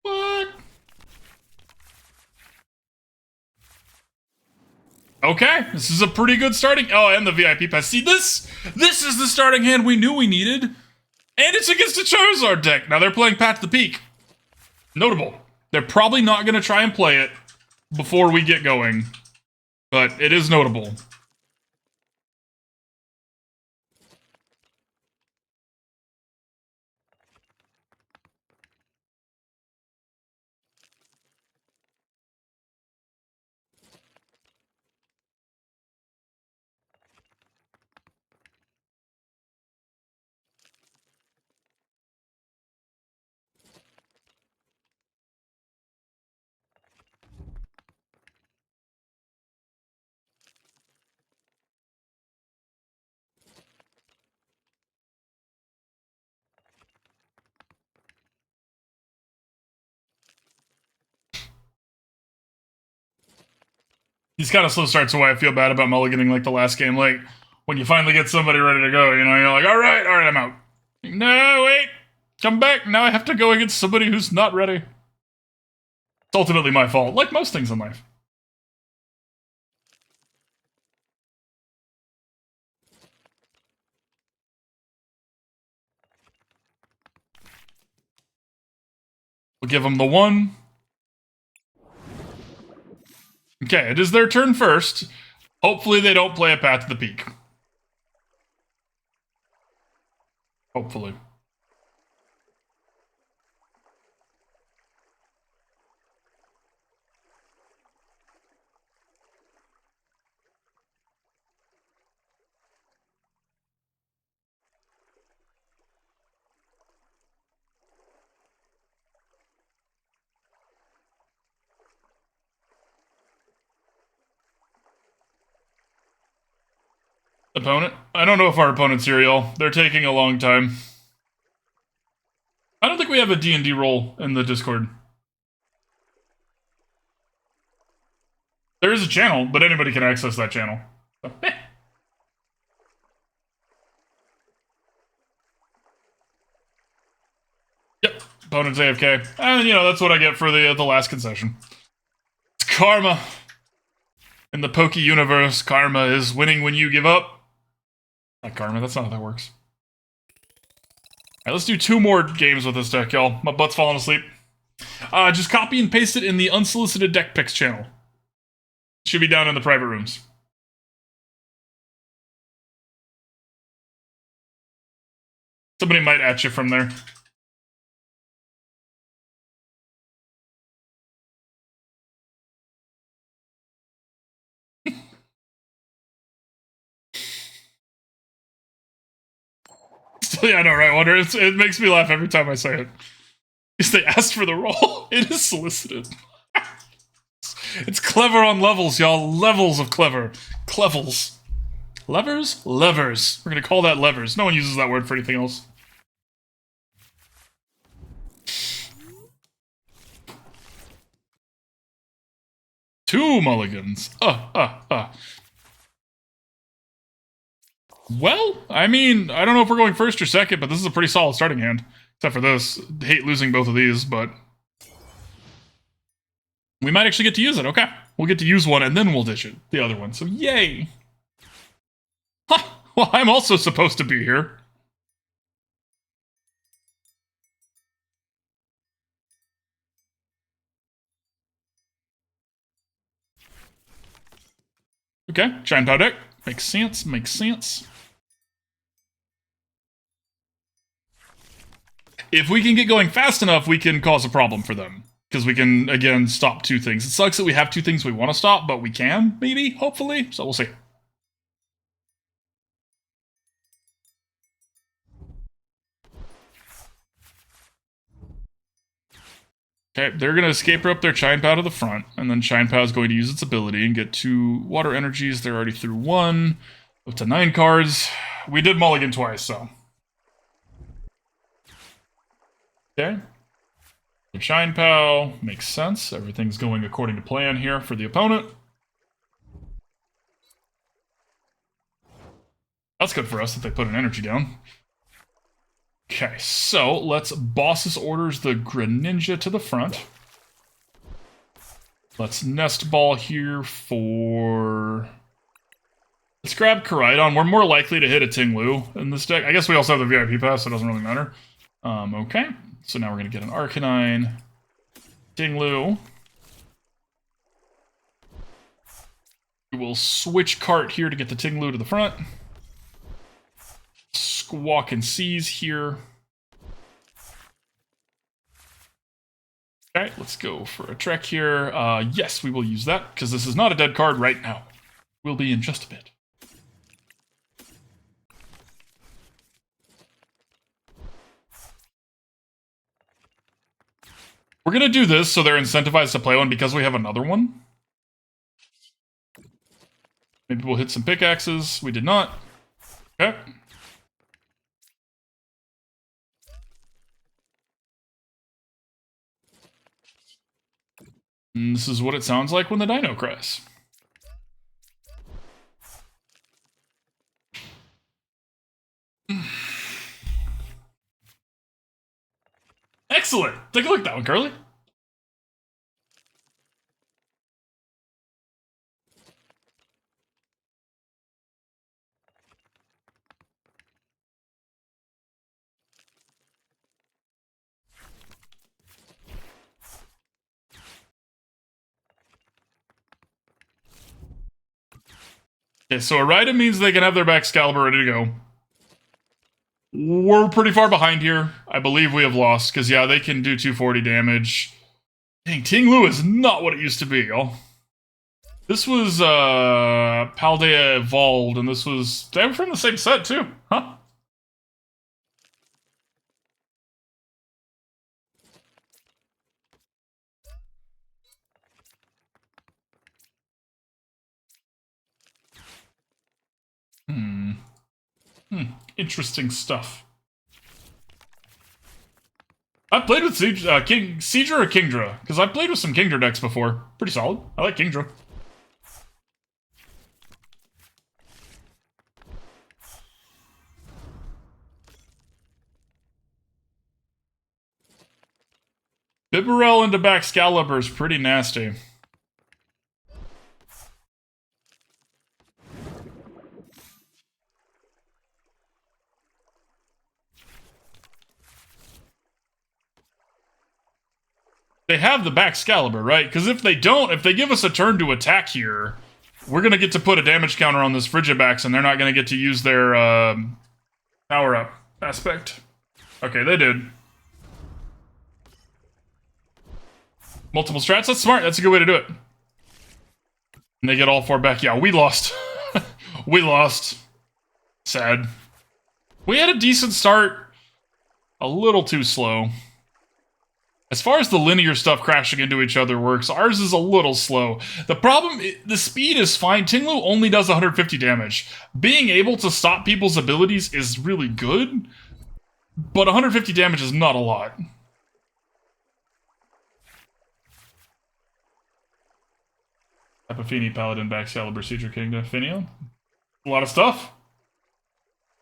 What? Okay, this is a pretty good starting... Oh, and the VIP Pass. See, this is the starting hand we knew we needed. And it's against a Charizard deck. Now, they're playing Pat to the Peak. Notable. They're probably not going to try and play it before we get going. But it is notable. These kind of slow starts are why I feel bad about mulliganing like the last game. Like, when you finally get somebody ready to go, you know, you're like, alright, I'm out. No, wait, come back. Now I have to go against somebody who's not ready. It's ultimately my fault, like most things in life. We'll give them the 1. Okay, it is their turn first. Hopefully they don't play a Path to the Peak. Hopefully. Opponent? I don't know if our opponent's here, y'all. They're taking a long time. I don't think we have a D&D role in the Discord. There is a channel, but anybody can access that channel. So, Yep, opponent's AFK. And, you know, that's what I get for the last concession. It's karma. In the Poke universe, karma is winning when you give up. Not karma, that's not how that works. Alright, let's do 2 more games with this deck, y'all. My butt's falling asleep. Just copy and paste it in the unsolicited deck picks channel. Should be down in the private rooms. Somebody might at you from there. Yeah, I know, right, Wonder? It makes me laugh every time I say it. Because they asked for the role. It is solicited. It's clever on levels, y'all. Levels of clever. Clevels. Levers? Levers. We're gonna call that levers. No one uses that word for anything else. Two mulligans. Well, I mean, I don't know if we're going first or second, but this is a pretty solid starting hand. Except for this. Hate losing both of these, but... we might actually get to use it, okay. We'll get to use one, and then we'll dish it. The other one, so yay! Huh, well, I'm also supposed to be here. Okay, Giant Pow deck. Makes sense, makes sense. If we can get going fast enough, we can cause a problem for them. Because we can, again, stop two things. It sucks that we have two things we want to stop, but we can, maybe, hopefully. So we'll see. Okay, they're going to escape her up their Giant Pow to the front, and then Giant Pow is going to use its ability and get 2 water energies. They're already through 1, up to 9 cards. We did mulligan twice, so... okay. The Giant Pow makes sense. Everything's going according to plan here for the opponent. That's good for us that they put an energy down. Okay, so let's Boss's orders the Greninja to the front. Let's Nest Ball here for... let's grab Koraidon. We're more likely to hit a Ting-Lu in this deck. I guess we also have the VIP Pass, so it doesn't really matter. Okay, so now we're going to get an Arcanine. Ting-Lu. We will Switch Cart here to get the Ting-Lu to the front. Squawk and Seize here. Okay, let's go for a Trek here. Yes, we will use that, because this is not a dead card right now. Will be in just a bit. We're going to do this so they're incentivized to play one because we have another one. Maybe we'll hit some pickaxes. We did not. Okay. And this is what it sounds like when the dino cries. Excellent! Take a look at that one, Curly. Okay, so Arida means they can have their Baxcalibur ready to go. We're pretty far behind here. I believe we have lost, because yeah, they can do 240 damage. Dang, Ting-Lu is not what it used to be, y'all. This was, Paldea Evolved, and this was... they were from the same set, too. Huh? Interesting stuff. I've played with Siege, Siegedra or Kingdra, because I've played with some Kingdra decks before. Pretty solid. I like Kingdra. Bibarel into Baxcalibur is pretty nasty. They have the Baxcalibur, right? Because if they don't, if they give us a turn to attack here, we're going to get to put a damage counter on this Frigibax, and they're not going to get to use their power-up aspect. Okay, they did. Multiple strats? That's smart. That's a good way to do it. And they get all 4 back. Yeah, we lost. We lost. Sad. We had a decent start. A little too slow. As far as the linear stuff crashing into each other works, ours is a little slow. The problem, the speed is fine. Ting-Lu only does 150 damage. Being able to stop people's abilities is really good, but 150 damage is not a lot. Epifini, Paladin, Baxcalibur, Cedric King, Finion. A lot of stuff.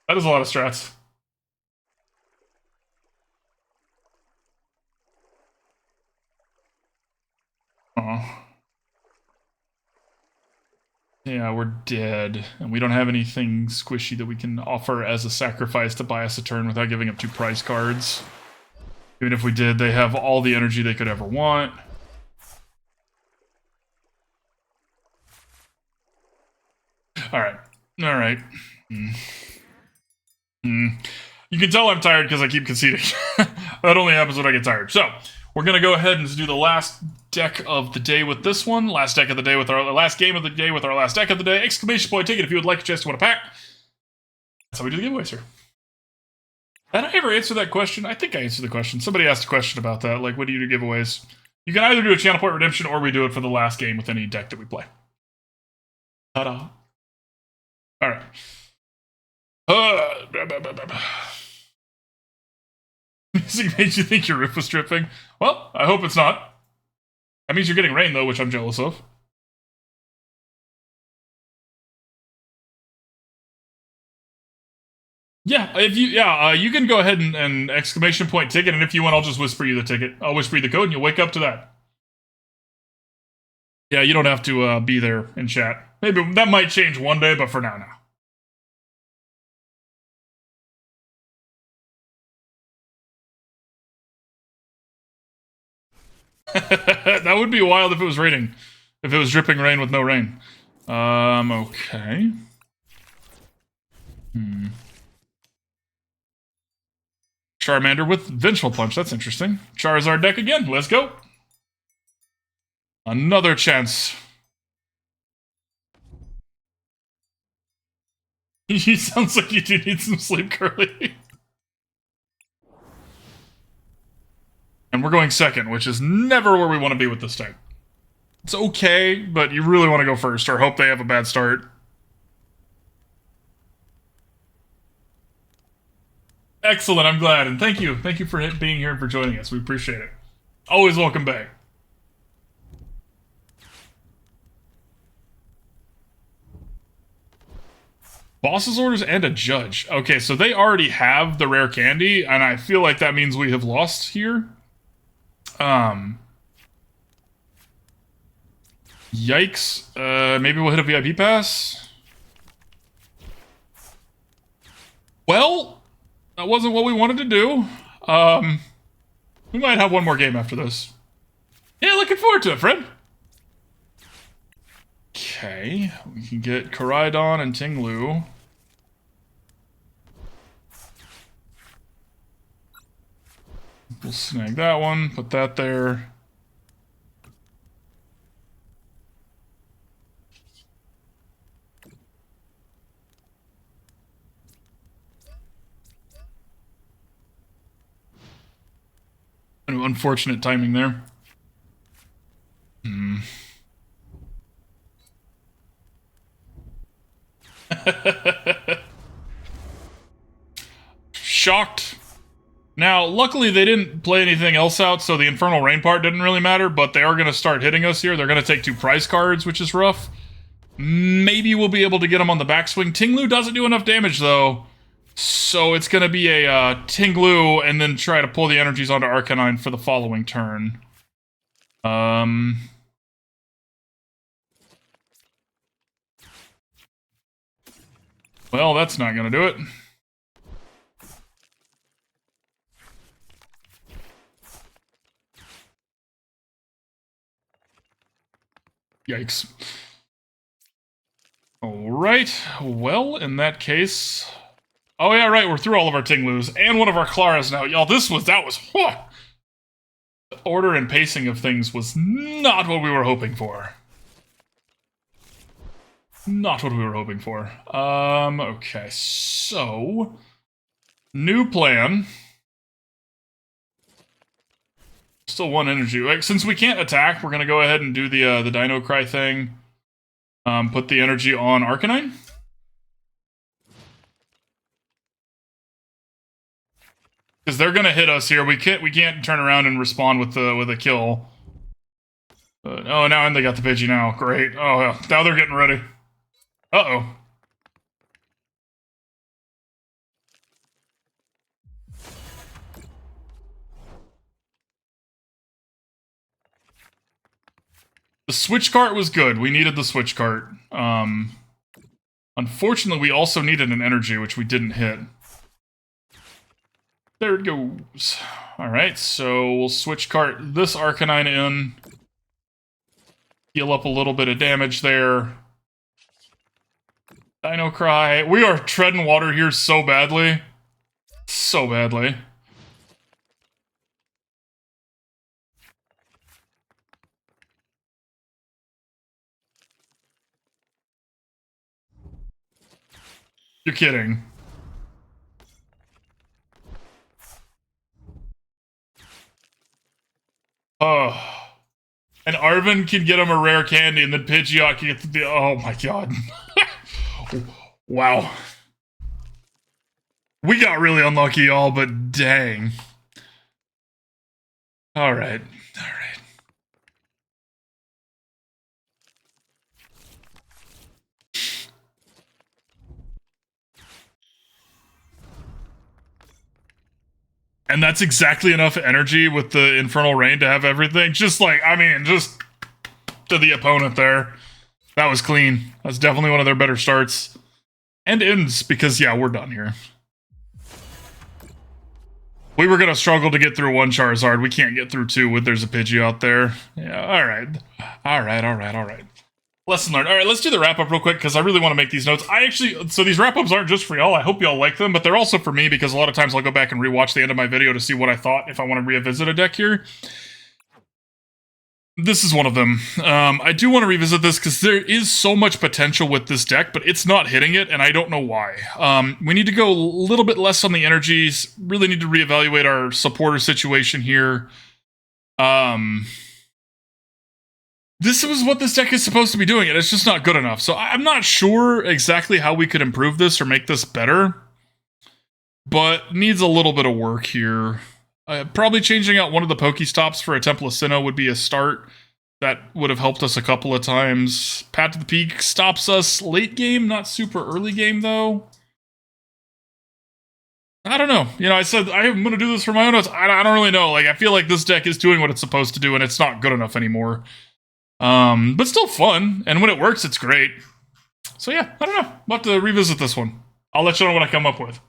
That is a lot of strats. Yeah, we're dead. And we don't have anything squishy that we can offer as a sacrifice to buy us a turn without giving up 2 prize cards. Even if we did, they have all the energy they could ever want. Alright. Alright. You can tell I'm tired because I keep conceding. That only happens when I get tired. So, we're going to go ahead and do the last deck of the day with this one. Last deck of the day with our last game of the day with our last deck of the day. Exclamation point ticket if you would like a chance to win a pack. That's how we do the giveaways here. Did I ever answer that question? I think I answered the question. Somebody asked a question about that. Like, what do you do giveaways? You can either do a channel point redemption or we do it for the last game with any deck that we play. Ta-da. Alright. Music made you think your roof was dripping. Well, I hope it's not. That means you're getting rain, though, which I'm jealous of. Yeah, you can go ahead and exclamation point ticket, and if you want, I'll just whisper you the ticket. I'll whisper you the code, and you'll wake up to that. Yeah, you don't have to be there in chat. Maybe that might change one day, but for now. That would be wild if it was raining. If it was dripping rain with no rain. Okay. Charmander with Vengeful Punch. That's interesting. Charizard deck again. Let's go. Another chance. He sounds like you do need some sleep, Curly. And we're going second, which is never where we want to be with this deck. It's okay, but you really want to go first or hope they have a bad start. Excellent, I'm glad, and thank you. Thank you for being here and for joining us. We appreciate it. Always welcome back. Boss's orders and a judge. Okay, so they already have the rare candy, and I feel like that means we have lost here. Yikes. Maybe we'll hit a VIP pass? Well, that wasn't what we wanted to do. We might have one more game after this. Yeah, looking forward to it, friend. Okay, we can get Koraidon and Ting-Lu. We'll snag that one, put that there. Unfortunate timing there. Shocked. Now, luckily they didn't play anything else out, so the Infernal Rain part didn't really matter, but they are going to start hitting us here. They're going to take 2 prize cards, which is rough. Maybe we'll be able to get them on the backswing. Ting-Lu doesn't do enough damage, though, so it's going to be a Ting-Lu and then try to pull the energies onto Arcanine for the following turn. Well, that's not going to do it. Yikes. Alright, well, in that case, Oh yeah, right. We're through all of our Ting-Lus and one of our Klaras now, y'all. That was. Whew. The order and pacing of things was not what we were hoping for. Not what we were hoping for. Okay, so new plan. Still one energy. Like, since we can't attack, we're gonna go ahead and do the Dino Cry thing. Put the energy on Arcanine. Because they're gonna hit us here. We can't turn around and respond with a kill. Oh, now and they got the Pidgey now. Great. Oh, yeah. Now they're getting ready. Uh-oh. The Switch Cart was good. We needed the Switch Cart. Unfortunately, we also needed an energy, which we didn't hit. There it goes. Alright, so we'll Switch Cart this Arcanine in. Heal up a little bit of damage there. Dino Cry. We are treading water here so badly. So badly. You're kidding. Oh. And Arven can get him a rare candy, and then Pidgeot can get the... Oh my god. Wow. We got really unlucky, y'all, but dang. Alright. Alright. And that's exactly enough energy with the Infernal Rain to have everything. Just like, I mean, just to the opponent there. That was clean. That's definitely one of their better starts. And ends, because, yeah, we're done here. We were going to struggle to get through one Charizard. We can't get through two with there's a Pidgey out there. Yeah, alright. Alright. Lesson learned. Alright, let's do the wrap-up real quick, because I really want to make these notes. So these wrap-ups aren't just for y'all. I hope y'all like them, but they're also for me, because a lot of times I'll go back and rewatch the end of my video to see what I thought if I want to revisit a deck here. This is one of them. I do want to revisit this, because there is so much potential with this deck, but it's not hitting it, and I don't know why. We need to go a little bit less on the energies, really need to reevaluate our supporter situation here. This is what this deck is supposed to be doing, and it's just not good enough. So I'm not sure exactly how we could improve this or make this better, but needs a little bit of work here. Probably changing out one of the PokéStops for a Temple of Sinnoh would be a start. That would have helped us a couple of times. Path to the Peak stops us late game, not super early game, though. I don't know. You know, I said I'm going to do this for my own notes. I don't really know. Like, I feel like this deck is doing what it's supposed to do, and it's not good enough anymore. But still fun, and when it works, it's great. So yeah, I don't know. We'll have to revisit this one. I'll let you know what I come up with.